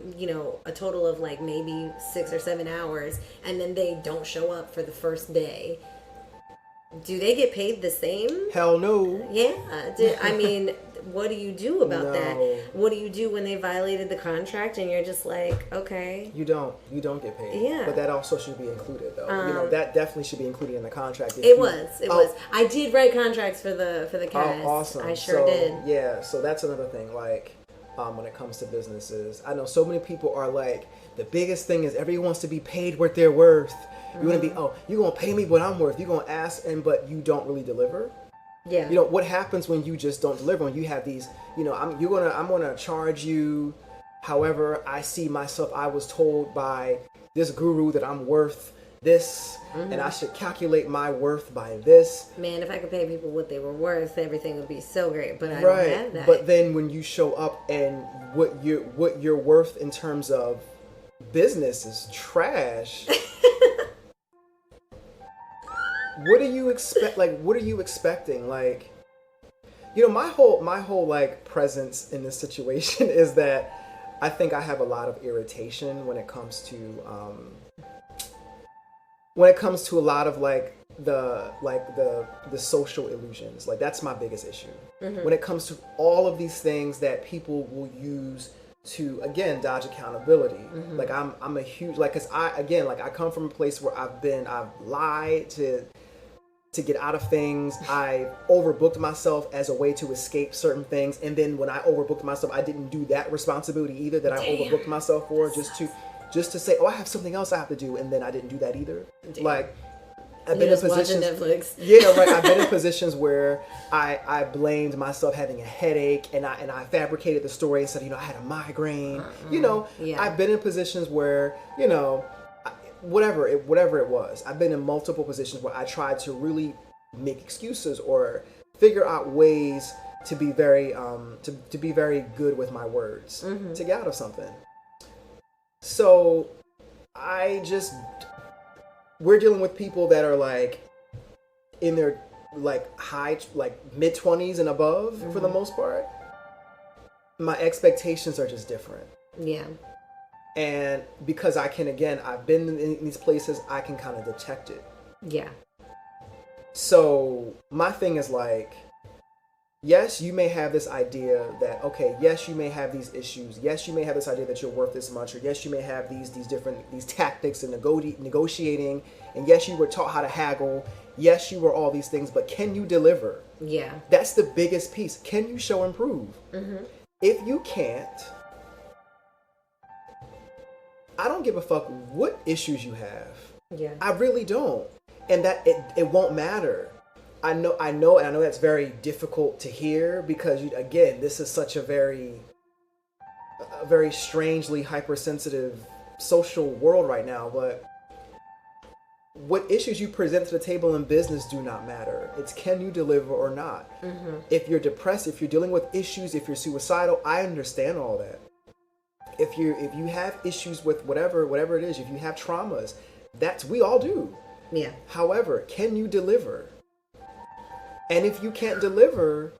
a total of like maybe 6 or 7 hours, and then they don't show up for the first day. Do they get paid the same? Hell no. Yeah. What do you do about that? What do you do when they violated the contract and you're just like, okay? You don't get paid. Yeah. But that also should be included, though. That definitely should be included in the contract. It was. I did write contracts for the cast. Oh, awesome. I sure did. Yeah. So that's another thing. Like, when it comes to businesses, I know so many people are like, the biggest thing is everyone wants to be paid what they're worth. You want to be, you're going to pay me what I'm worth. You're going to ask, but you don't really deliver. Yeah. What happens when you just don't deliver? When you have these, I'm going to charge you however I see myself. I was told by this guru that I'm worth this, and I should calculate my worth by this. Man, if I could pay people what they were worth, everything would be so great. But I don't have that. But then when you show up and what you're worth in terms of business is trash. What do you expect? Like, what are you expecting? Like, my whole like presence in this situation is that I think I have a lot of irritation when it comes to a lot of like the social illusions. Like, that's my biggest issue. When it comes to all of these things that people will use to, again, dodge accountability. Like, I'm a huge, like, cause I come from a place where I've lied to get out of things. I overbooked myself as a way to escape certain things. And then when I overbooked myself, I didn't do that responsibility either that I overbooked myself for, just to say, I have something else I have to do. And then I didn't do that either. Damn. Like, I've been in positions. Netflix. Yeah, right. I've been in positions where I blamed myself having a headache, and I fabricated the story and said, I had a migraine. I've been in positions where, whatever it was. I've been in multiple positions where I tried to really make excuses or figure out ways to be very to be very good with my words to get out of something. So we're dealing with people that are like in their like mid-20s and above for the most part. My expectations are just different. Yeah. And because I've been in these places, I can kind of detect it. Yeah. So my thing is like, yes, you may have this idea that, okay, yes, you may have these issues. Yes, you may have this idea that you're worth this much, or yes, you may have these tactics in negotiating, and yes, you were taught how to haggle. Yes, you were all these things, but can you deliver? Yeah. That's the biggest piece. Can you show and prove? Mm-hmm. If you can't, I don't give a fuck what issues you have. Yeah. I really don't. And that it won't matter. I know, and I know that's very difficult to hear because, again, this is such a very strangely hypersensitive social world right now. But what issues you present to the table in business do not matter. It's can you deliver or not. Mm-hmm. If you're depressed, if you're dealing with issues, if you're suicidal, I understand all that. If you have issues with whatever it is, if you have traumas, we all do. Yeah. However, can you deliver? And if you can't deliver,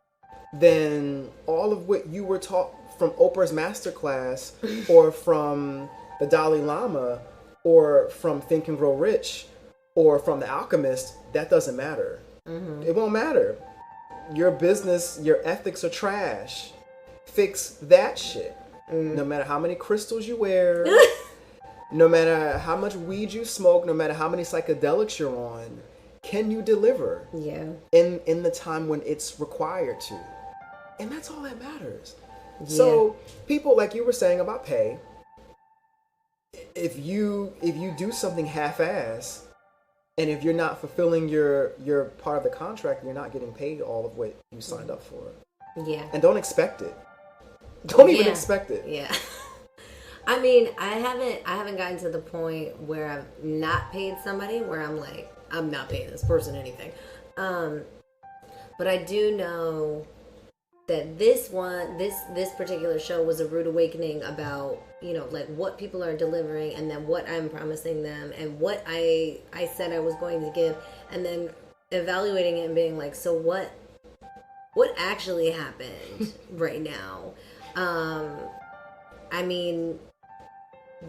then all of what you were taught from Oprah's masterclass or from the Dalai Lama or from Think and Grow Rich or from The Alchemist, that doesn't matter. Mm-hmm. It won't matter. Your business, your ethics are trash. Fix that shit. No matter how many crystals you wear, no matter how much weed you smoke, no matter how many psychedelics you're on, can you deliver? Yeah. In the time when it's required to. And that's all that matters. Yeah. So people, like you were saying about pay, if you do something half-ass, and if you're not fulfilling your part of the contract, you're not getting paid all of what you signed up for. Yeah. And don't expect it. Don't even expect it. Yeah. I mean, I haven't gotten to the point where I've not paid somebody where I'm like, I'm not paying this person anything. But I do know that this particular show was a rude awakening about, like what people are delivering and then what I'm promising them and what I said I was going to give, and then evaluating it and being like, so what actually happened right now? I mean,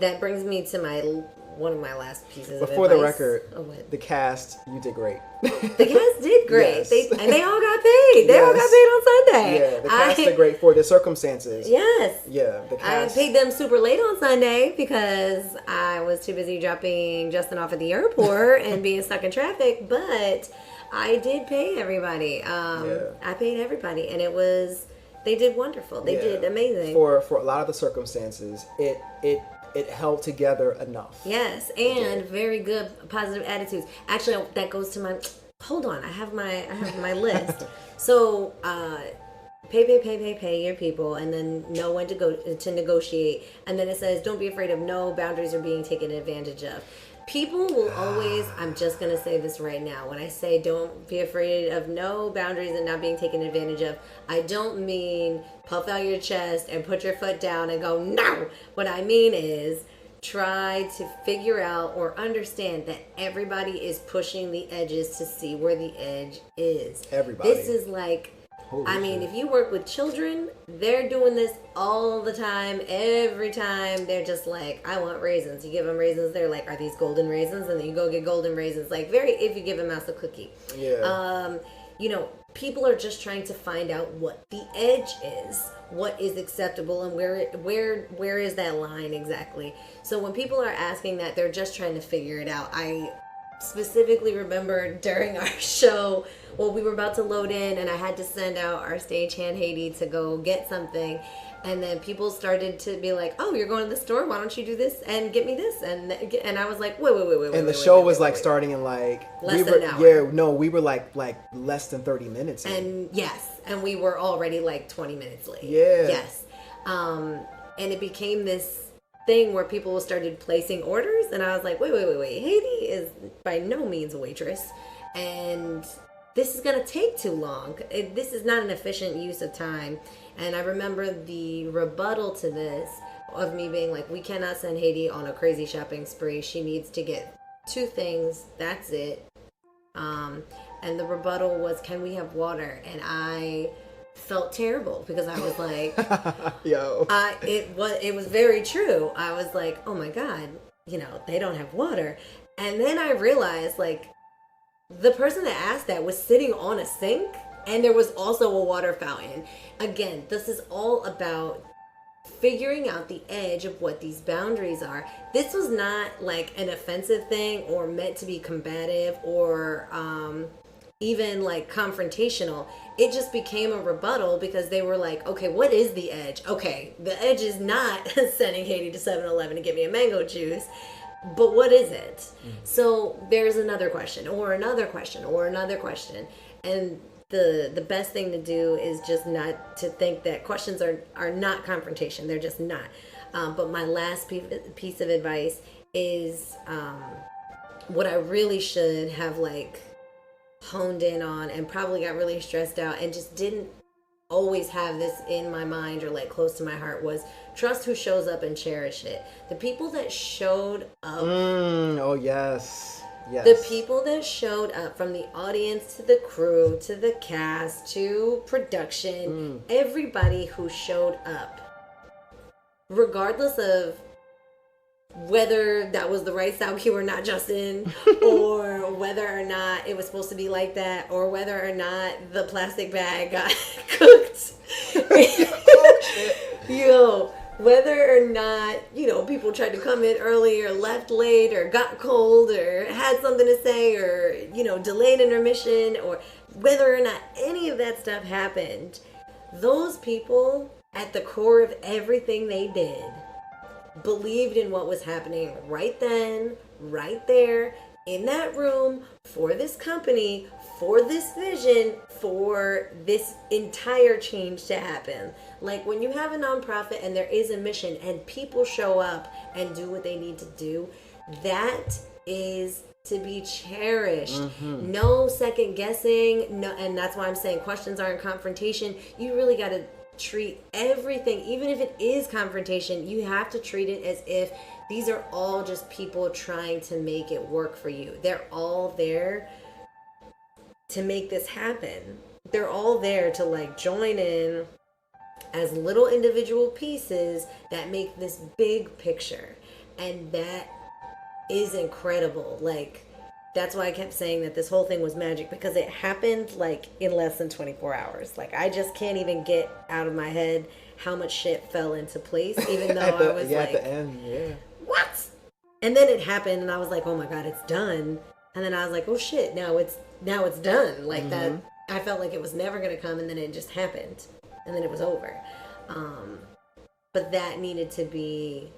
that brings me to one of my last pieces of advice. For the record, the cast, you did great. The cast did great. Yes. They all got paid. They all got paid on Sunday. Yeah, the cast did great for the circumstances. Yes. Yeah, the cast. I paid them super late on Sunday because I was too busy dropping Justin off at the airport and being stuck in traffic, but I did pay everybody. I paid everybody, and they did wonderful. They did amazing. For a lot of the circumstances, it held together enough. Yes, and very good positive attitudes. Actually, that goes to my. Hold on, I have my list. So, pay your people, and then know when to go to negotiate. And then it says, don't be afraid of no boundaries are being taken advantage of. People will always, I'm just going to say this right now. When I say don't be afraid of no boundaries and not being taken advantage of, I don't mean puff out your chest and put your foot down and go, no. What I mean is try to figure out or understand that everybody is pushing the edges to see where the edge is. Everybody. This is like, if you work with children, they're doing this all the time. Every time they're just like, I want raisins. You give them raisins, they're like, are these golden raisins? And then you go get golden raisins. Like, if you give a mouse a cookie. Yeah. People are just trying to find out what the edge is, what is acceptable, and where is that line exactly. So when people are asking that, they're just trying to figure it out. I specifically remember during our show, we were about to load in and I had to send out our stagehand Haiti to go get something, and then people started to be like, oh, you're going to the store, why don't you do this and get me this, and I was like, wait, and the show was starting in like less than an hour. We were like less than 30 minutes in. And we were already like 20 minutes late. And it became this thing where people started placing orders, and I was like, wait, Haiti is by no means a waitress, and this is gonna take too long. This is not an efficient use of time. And I remember the rebuttal to this of me being like, we cannot send Haiti on a crazy shopping spree. She needs to get 2 things, that's it. And the rebuttal was, can we have water? And I felt terrible because I was like, it was very true. I was like, oh my God, they don't have water. And then I realized, like, the person that asked that was sitting on a sink And there was also a water fountain. Again, this is all about figuring out the edge of what these boundaries are. This was not like an offensive thing or meant to be combative or even like confrontational. It just became a rebuttal because they were like, okay, what is the edge? Okay, the edge is not sending Katie to 7-Eleven to get me a mango juice. But what is it? So there's another question or another question or another question. And the best thing to do is just not to think that questions are not confrontation. They're just not. But my last piece of advice is what I really should have like honed in on and probably got really stressed out and just didn't always have this in my mind or like close to my heart was trust who shows up and cherish it. The people that showed up. Oh, yes. Yes. The people that showed up, from the audience to the crew to the cast to production, everybody who showed up, regardless of whether that was the right sound cue or not, Justin, or whether or not it was supposed to be like that, or whether or not the plastic bag got cooked. Yo, whether or not, people tried to come in early or left late or got cold or had something to say or, delayed intermission, or whether or not any of that stuff happened, those people at the core of everything they did believed in what was happening right then, right there, in that room, for this company, for this vision, for this entire change to happen. Like when you have a nonprofit and there is a mission and people show up and do what they need to do, that is to be cherished. No second guessing. No, and that's why I'm saying questions aren't confrontation. You really got to treat everything, even if it is confrontation, you have to treat it as if these are all just people trying to make it work for you. They're all there to make this happen. They're all there to like join in as little individual pieces that make this big picture. And that is incredible. Like, that's why I kept saying that this whole thing was magic, because it happened like in less than 24 hours. Like, I just can't even get out of my head how much shit fell into place, even though I was like, at the end, what? And then it happened and I was like, oh my God, it's done. And then I was like, oh shit, now it's done. Like that, I felt like it was never going to come, and then it just happened and then it was over. But that needed to be,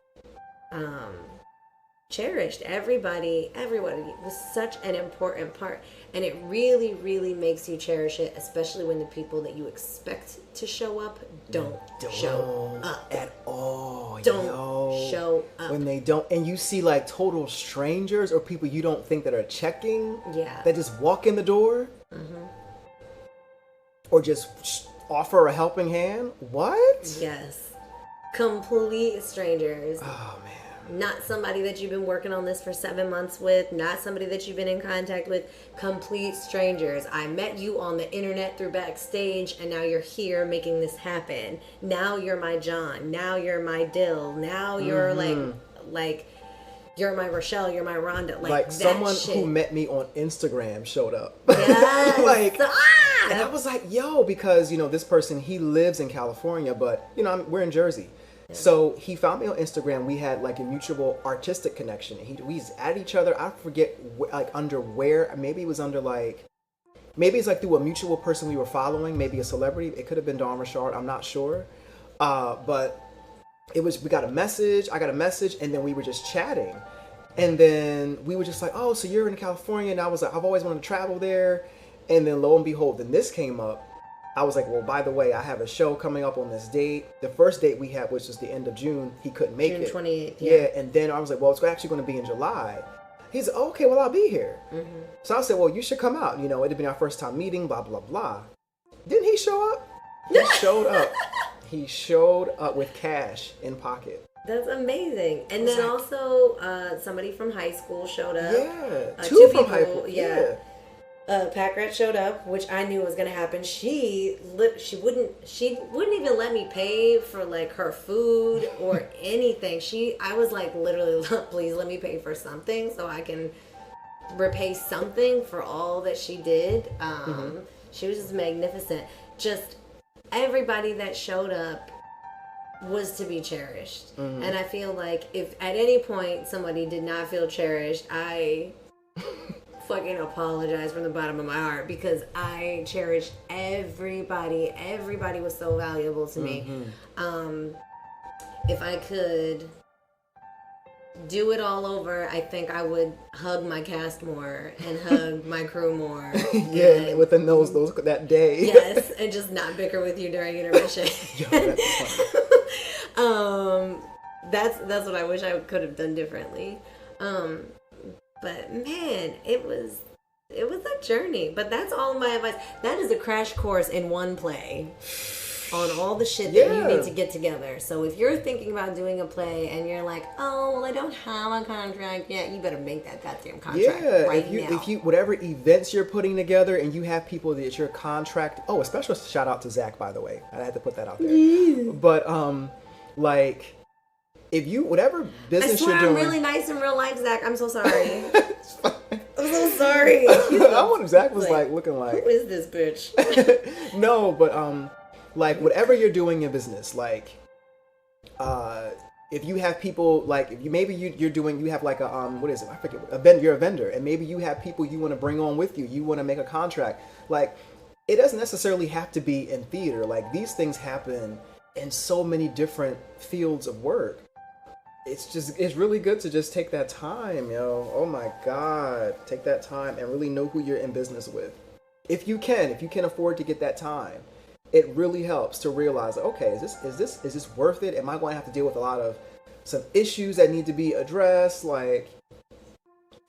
cherished. Everybody was such an important part, and it really, really makes you cherish it, especially when the people that you expect to show up don't show up at all. Don't show up. When they don't, and you see like total strangers or people you don't think that are checking, that just walk in the door, or just offer a helping hand. What? Yes, complete strangers. Oh man. Not somebody that you've been working on this for 7 months with, not somebody that you've been in contact with, complete strangers. I met you on the internet through backstage, and now you're here making this happen. Now you're my John. Now you're my Dill. Now you're like you're my Rochelle, you're my Rhonda. Like someone shit. Who met me on Instagram showed up. Yes. And I was like, yo, because, this person, he lives in California, but, we're in Jersey. So he found me on Instagram. We had like a mutual artistic connection. We added each other. I forget under where. Maybe it was under maybe it's like through a mutual person we were following. Maybe a celebrity. It could have been Dawn Richard. I'm not sure. But we got a message. I got a message, and then we were just chatting. And then we were just like, oh, so you're in California. And I was like, I've always wanted to travel there. And then lo and behold, then this came up. I was like, well, by the way, I have a show coming up on this date. The first date we had, which was the end of June, he couldn't make it. June 28th, yeah. And then I was like, well, it's actually going to be in July. He's like, okay, well, I'll be here. So I said, well, you should come out. It had been our first time meeting, blah, blah, blah. Didn't he show up? He showed up. He showed up with cash in pocket. That's amazing. And then also somebody from high school showed up. Yeah, two from people, high school. Yeah. Pack Rat showed up, which I knew was gonna happen. She wouldn't even let me pay for like her food or anything. I was like, literally, please let me pay for something so I can repay something for all that she did. She was just magnificent. Just everybody that showed up was to be cherished. And I feel like if at any point somebody did not feel cherished, I fucking apologize from the bottom of my heart, because I cherished everybody. Everybody was so valuable to me. If I could do it all over, I think I would hug my cast more and hug my crew more. Yeah, within those that day. Yes, and just not bicker with you during intermission. Yo, that's funny. That's what I wish I could have done differently. But man, it was a journey. But that's all my advice. That is a crash course in one play on all the shit that you need to get together. So if you're thinking about doing a play and you're like, oh, well, I don't have a contract yet, you better make that goddamn contract right now. If you whatever events you're putting together and you have people that your contract. Oh, a special shout out to Zach, by the way. I had to put that out there. But like, if you whatever business you're doing, I'm really nice in real life, Zach. I'm so sorry. I'm so sorry. I wonder Zach was like looking like, who is this bitch? No, but like whatever you're doing in business, like if you have people like if you maybe you're doing you have like a what is it? I forget. You're a vendor, and maybe you have people you want to bring on with you. You want to make a contract. Like it doesn't necessarily have to be in theater. Like these things happen in so many different fields of work. It's really good to just take that time, yo. Oh my God, take that time and really know who you're in business with. If you can afford to get that time, it really helps to realize, okay, is this worth it? Am I going to have to deal with a lot of some issues that need to be addressed? Like,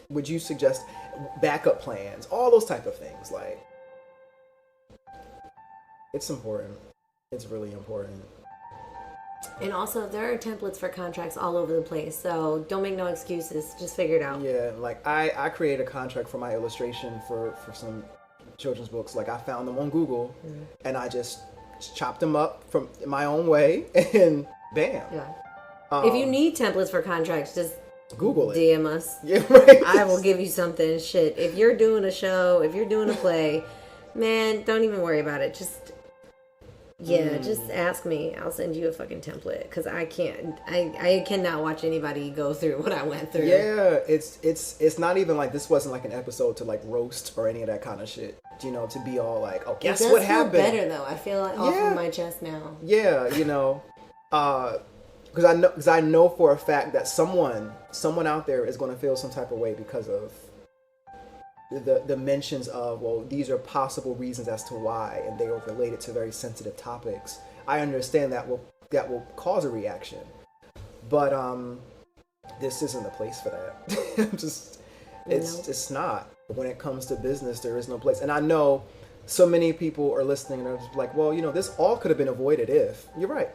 would you suggest backup plans? All those type of things. Like, it's important. It's really important. And also, there are templates for contracts all over the place, so don't make no excuses. Just figure it out. Yeah, like I created a contract for my illustration for some children's books. Like I found them on Google, and I just chopped them up from my own way, and bam. Yeah. If you need templates for contracts, just Google it. DM us. Yeah, right. I will give you something. Shit. If you're doing a show, if you're doing a play, man, don't even worry about it. Just ask me. I'll send you a fucking template, because I cannot watch anybody go through what I went through. Yeah, it's not even like this wasn't like an episode to like roast or any of that kind of shit. You know, to be all like, oh, guess what happened? It does feel better though. I feel like off of my chest now. Yeah, you know, because I know for a fact that someone out there is going to feel some type of way because of the mentions of, well, these are possible reasons as to why, and they are related to very sensitive topics. I understand that will cause a reaction, but this isn't the place for that. It's not. When it comes to business, there is no place. And I know so many people are listening and are just like, well, you know, this all could have been avoided if. You're right.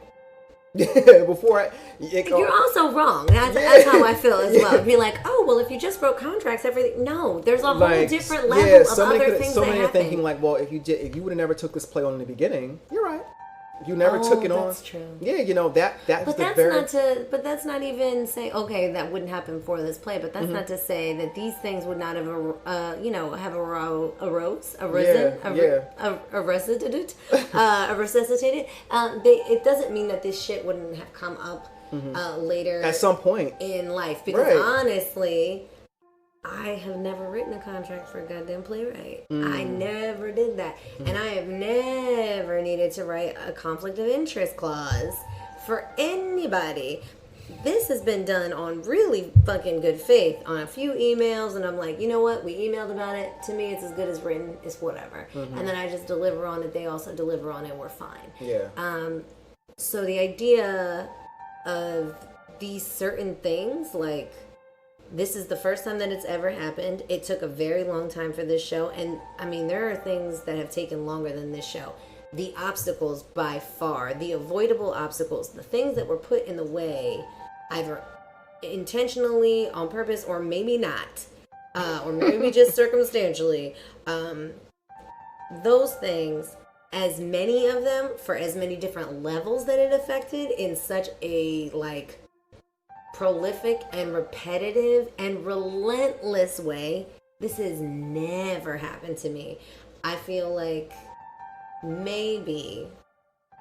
You're also wrong. That's how I feel as well. Be like, oh, well, if you just broke contracts, everything. No, there's a whole different level of other things that happen. So many are thinking like, well, if you would have never took this play on in the beginning, you're right. You never took it on. That's true. Yeah, you know that. But that's not even saying, okay, that wouldn't happen for this play. But that's not to say that these things would not have resuscitated. It doesn't mean that this shit wouldn't have come up later at some point in life. Because honestly, I have never written a contract for a goddamn playwright. I never did that. And I have never needed to write a conflict of interest clause for anybody. This has been done on really fucking good faith on a few emails, and I'm like, you know what? We emailed about it. To me, it's as good as written. It's whatever. And then I just deliver on it. They also deliver on it. We're fine. Yeah. So the idea of these certain things, like, this is the first time that it's ever happened. It took a very long time for this show. And, I mean, there are things that have taken longer than this show. The obstacles, by far, the avoidable obstacles, the things that were put in the way, either intentionally, on purpose, or maybe not, or maybe just circumstantially, those things, as many of them, for as many different levels that it affected, in such a, like, prolific and repetitive and relentless way, this has never happened to me. I feel like maybe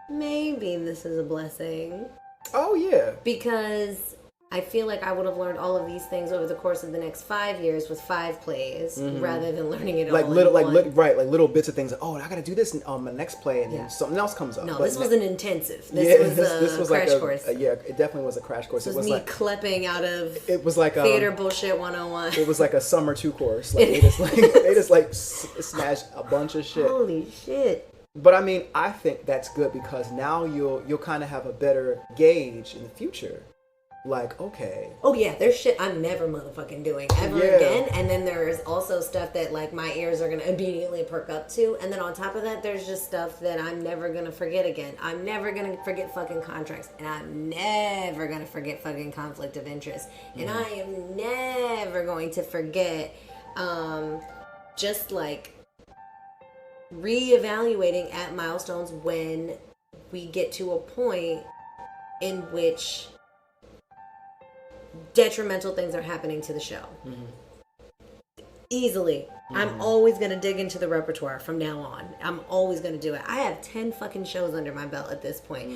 this is a blessing. Oh yeah. Because I feel like I would have learned all of these things over the course of the next 5 years with 5 plays, rather than learning it like all little, in one. like little bits of things. Like, oh, I got to do this on my next play, and then something else comes up. No, but this was an intensive. This was a crash course. Yeah, it definitely was a crash course. This was me klepping out of. It was like theater bullshit 101. It was like a summer 2 course. Like they just smashed a bunch of shit. Holy shit. But I mean, I think that's good because now you'll kind of have a better gauge in the future. Like, okay. Oh yeah, there's shit I'm never motherfucking doing ever again. And then there's also stuff that like my ears are gonna immediately perk up to. And then on top of that, there's just stuff that I'm never gonna forget again. I'm never gonna forget fucking contracts. And I'm never gonna forget fucking conflict of interest. And I am never going to forget just like reevaluating at milestones when we get to a point in which detrimental things are happening to the show. Easily. I'm always going to dig into the repertoire from now on. I'm always going to do it. I have 10 fucking shows under my belt at this point.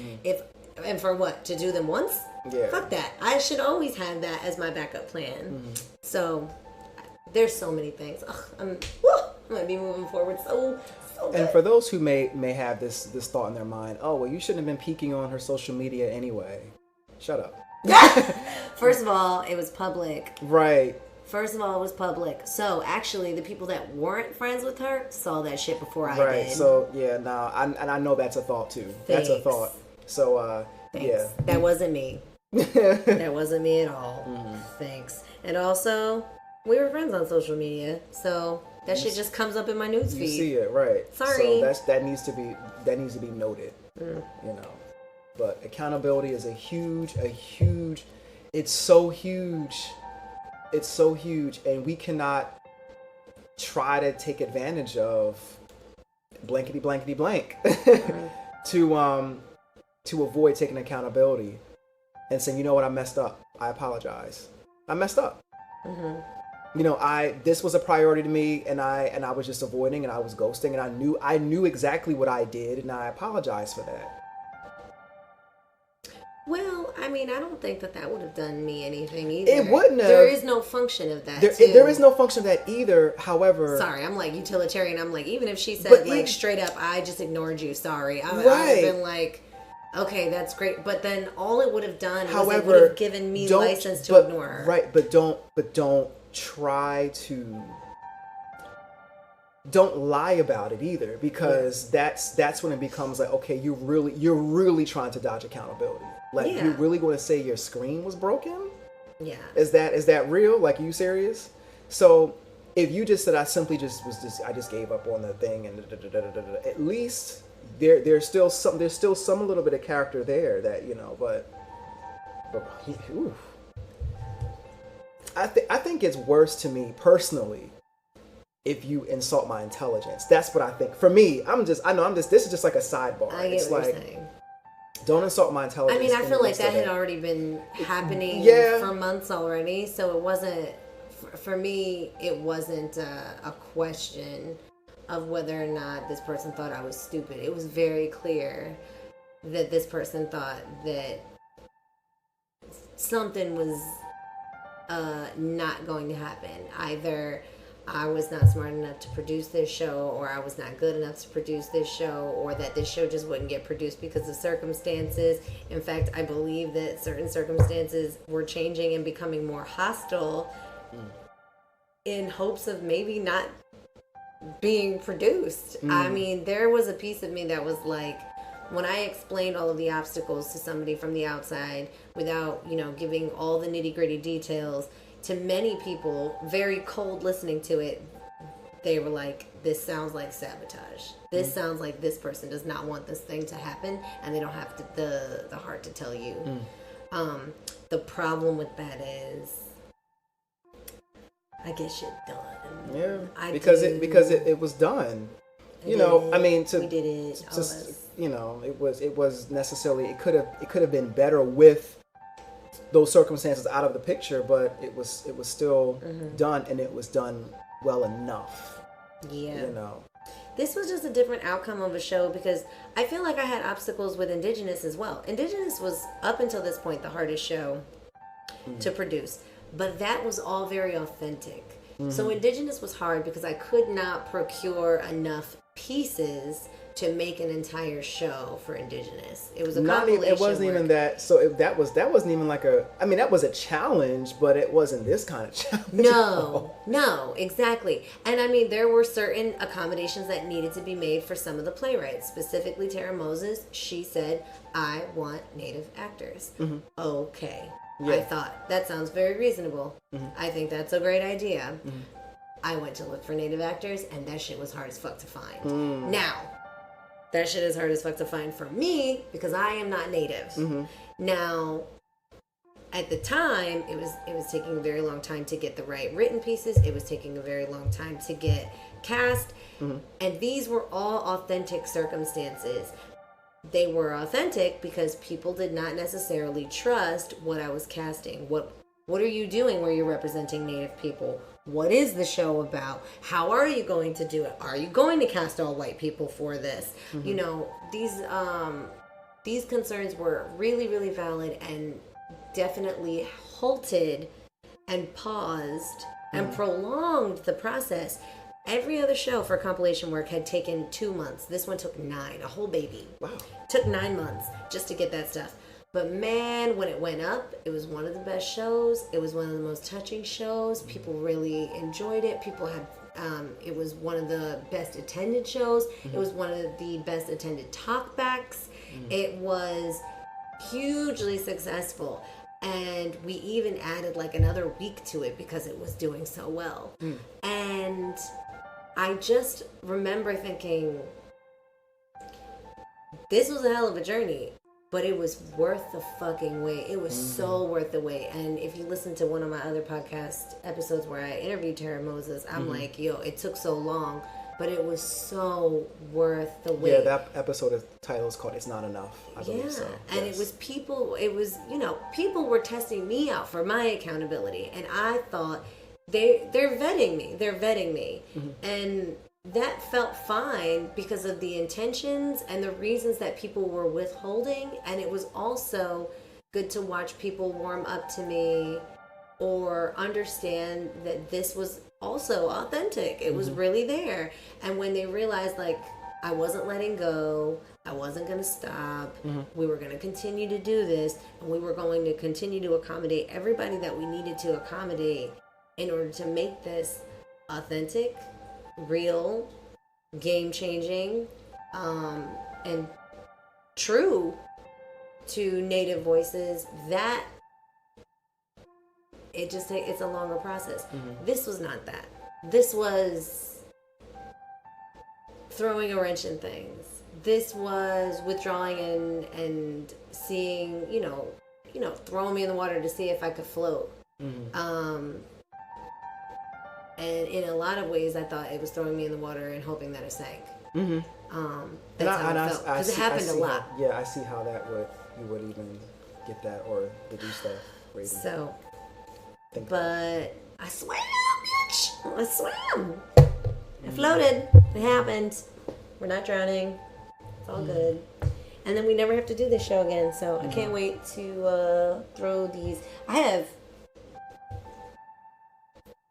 And for what? To do them once? Yeah. Fuck that. I should always have that as my backup plan. So there's so many things. I'm going to be moving forward so good. And for those who may have this thought in their mind, oh, well, you shouldn't have been peeking on her social media anyway. Shut up. First of all, it was public. Right. First of all, it was public. So, actually, the people that weren't friends with her saw that shit before I right. did. So, yeah, no, I know that's a thought, too. Thanks. That's a thought. So, Thanks. yeah. That wasn't me. That wasn't me at all. Thanks. And also, we were friends on social media, so that shit just comes up in my newsfeed. You see it, right. Sorry. So, that needs to be noted, you know. But accountability is a huge, it's so huge. It's so huge. And we cannot try to take advantage of blankety blankety blank to avoid taking accountability and saying, you know what, I messed up. I apologize. I messed up. You know, this was a priority to me, and I was just avoiding, and I was ghosting, and I knew exactly what I did, and I apologize for that. Well, I mean, I don't think that would have done me anything either. It wouldn't have. There is no function of that, there is no function of that either. However... Sorry, I'm like utilitarian. I'm like, even if she said like straight up, I just ignored you, sorry. I would have been like, okay, that's great. But then all it would have done was it would have given me license to ignore her. Right, but don't try to... Don't lie about it either, because that's when it becomes like, okay, you're really trying to dodge accountability. Like, you're really going to say your screen was broken? Yeah. Is that real? Like, are you serious? So if you just said I just gave up on the thing, and at least there's still some little bit of character there that, you know, but oof. I think it's worse to me personally if you insult my intelligence. That's what I think. For me, this is just like a sidebar. I get what you're saying. Don't insult my intelligence. I mean, I feel like that had already been happening for months already, so it wasn't, for me, it wasn't a question of whether or not this person thought I was stupid. It was very clear that this person thought that something was not going to happen. Either I was not smart enough to produce this show, or I was not good enough to produce this show, or that this show just wouldn't get produced because of circumstances. In fact, I believe that certain circumstances were changing and becoming more hostile in hopes of maybe not being produced. I mean, there was a piece of me that was like, when I explained all of the obstacles to somebody from the outside without, you know, giving all the nitty-gritty details, to many people, very cold listening to it, they were like, this sounds like sabotage. This sounds like this person does not want this thing to happen, and they don't have the heart to tell you. The problem with that is, I get shit done. Yeah, because it was done. You know, I mean, we did it. Just, you know, it was necessarily, it could have been better with those circumstances out of the picture, but it was still done, and it was done well enough. Yeah. You know. this was just a different outcome of a show because I feel like I had obstacles with Indigenous as well. Indigenous was, up until this point, the hardest show to produce. But that was all very authentic. So Indigenous was hard because I could not procure enough pieces to make an entire show for Indigenous. It was a compilation. It wasn't even that. So that wasn't even like a. I mean, that was a challenge, but it wasn't this kind of challenge. No, exactly. And I mean, there were certain accommodations that needed to be made for some of the playwrights. Specifically, Tara Moses. She said, "I want Native actors." Okay. Yeah. I thought that sounds very reasonable. I think that's a great idea. I went to look for Native actors, and that shit was hard as fuck to find. Now, that shit is hard as fuck to find for me because I am not Native. Now, at the time, it was taking a very long time to get the right written pieces. It was taking a very long time to get cast, and these were all authentic circumstances. They were authentic because people did not necessarily trust what I was casting. What are you doing where you're representing Native people? What is the show about? How are you going to do it? Are you going to cast all white people for this? You know, these concerns were really, really valid and definitely halted and paused and prolonged the process. Every other show for compilation work had taken 2 months. This one took 9, a whole baby. Wow. Took 9 months just to get that stuff. But man, when it went up, it was one of the best shows. It was one of the most touching shows. People really enjoyed it. People had, it was one of the best attended shows. It was one of the best attended talkbacks. It was hugely successful. And we even added like another week to it because it was doing so well. And I just remember thinking, this was a hell of a journey, but it was worth the fucking wait. It was so worth the wait. And if you listen to one of my other podcast episodes where I interviewed Tara Moses, I'm like, yo, it took so long, but it was so worth the wait. Yeah, that episode title is called It's Not Enough, I believe so. And it was people, people were testing me out for my accountability. And I thought, they're vetting me. And that felt fine because of the intentions and the reasons that people were withholding. And it was also good to watch people warm up to me or understand that this was also authentic. It was really there. And when they realized, like, I wasn't letting go, I wasn't going to stop, we were going to continue to do this, and we were going to continue to accommodate everybody that we needed to accommodate in order to make this authentic, real, game-changing, and true to Native voices, that it's a longer process. This was not that. This was throwing a wrench in things. This was withdrawing and seeing, throwing me in the water to see if I could float. And in a lot of ways, I thought it was throwing me in the water and hoping that it sank. That's how it felt. Because it happened a lot. I see how you would even get that or deduce that rating. So, but I swam, bitch. I swam. I floated. It happened. We're not drowning. It's all good. And then we never have to do this show again. So I can't wait to throw these. I have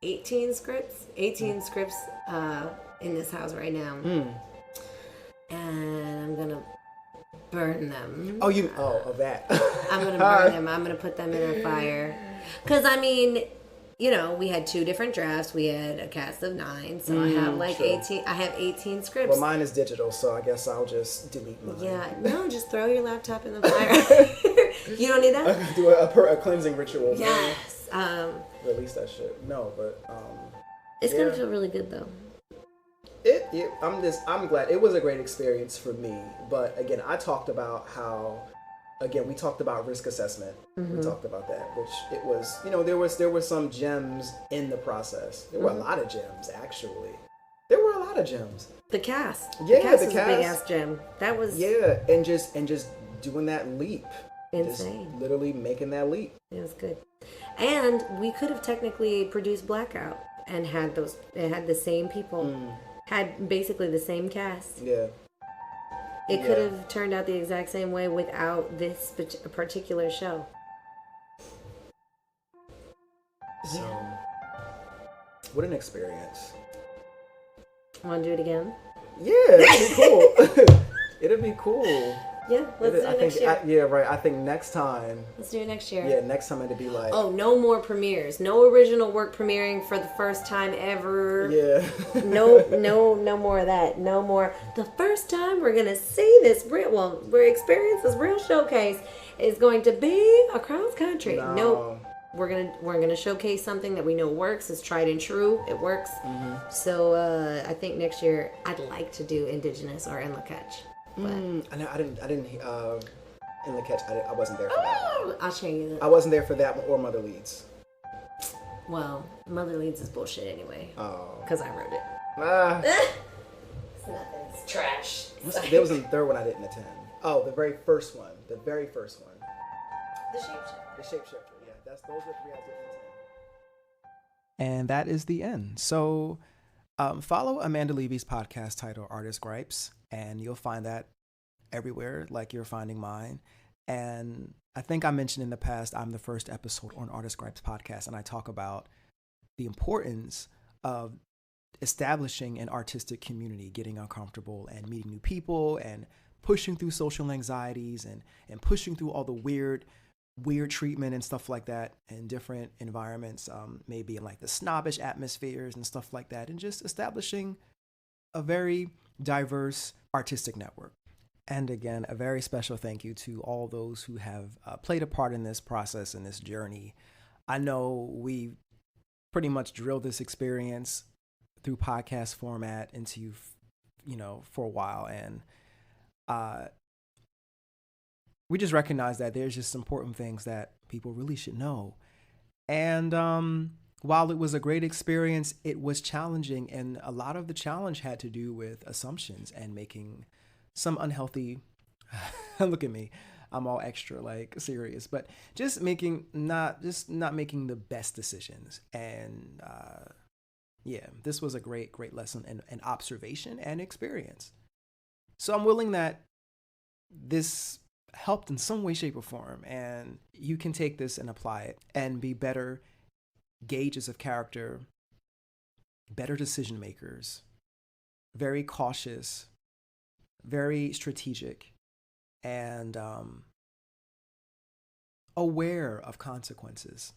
18 scripts in this house right now. And I'm gonna burn them. Of that. I'm gonna burn them. I'm gonna put them in a fire. Because I mean, we had 2 different drafts. We had a cast of 9, so I have 18. I have 18 scripts. Well, mine is digital, so I guess I'll just delete mine. Yeah, no, just throw your laptop in the fire. You don't need that. I can do a cleansing ritual. Yes. Release that shit. No, but it's gonna feel really good though. I'm glad. It was a great experience for me. But again, I talked about we talked about risk assessment. We talked about that, which it was, there were some gems in the process. There were a lot of gems, actually. There were a lot of gems. The cast. Yeah, the cast was a big ass gem. That was. Yeah, and just doing that leap. Insane. Just literally making that leap. It was good. And we could have technically produced Blackout and had the same people had basically the same cast. Yeah. It could have turned out the exact same way without this particular show. So, what an experience. Want to do it again? Yeah, it'd be cool. It'd be cool. Yeah, let's do it next year. Yeah, right. I think next time. Let's do it next year. Yeah, next time it'd be like. Oh, no more premieres. No original work premiering for the first time ever. Yeah. No more of that. No more. The first time we're gonna see this we're experience this real showcase is going to be across country. No. Nope. We're gonna showcase something that we know works. It's tried and true. It works. Mm-hmm. So I think next year I'd like to do Indigenous or Enlakach. But I didn't. In the catch, I wasn't there for that one. I'll show you that. I wasn't there for that one or Mother Leads. Well, Mother Leads is bullshit anyway. Oh. Because I wrote it. It's nothing. It's trash. There was a third one I didn't attend. Oh, the very first one. The shapeshifter. The shapeshifter. Yeah, those are 3 I didn't attend. And that is the end. So, follow Amanda Levy's podcast titled Artist Gripes, and you'll find that everywhere, like you're finding mine. And I think I mentioned in the past, I'm the first episode on Artist Gripes podcast, and I talk about the importance of establishing an artistic community, getting uncomfortable and meeting new people and pushing through social anxieties and pushing through all the weird treatment and stuff like that in different environments, maybe in like the snobbish atmospheres and stuff like that, and just establishing a very diverse artistic network. And again, a very special thank you to all those who have played a part in this process and this journey. I know we pretty much drilled this experience through podcast format into you, for a while. And we just recognize that there's just important things that people really should know. And while it was a great experience, it was challenging. And a lot of the challenge had to do with assumptions and making some unhealthy, look at me, I'm all extra like serious, but just not making the best decisions. And this was a great lesson and observation and experience. So I'm willing that this helped in some way, shape, or form, and you can take this and apply it and be better gauges of character, better decision makers, very cautious, very strategic, and aware of consequences.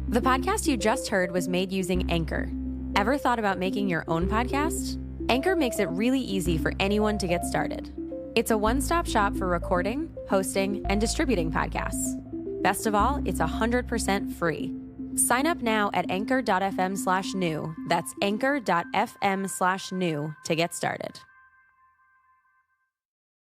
The podcast you just heard was made using Anchor. Ever thought about making your own podcast? Anchor makes it really easy for anyone to get started. It's a one-stop shop for recording, hosting, and distributing podcasts. Best of all, it's 100% free. Sign up now at anchor.fm/new. That's anchor.fm/new to get started.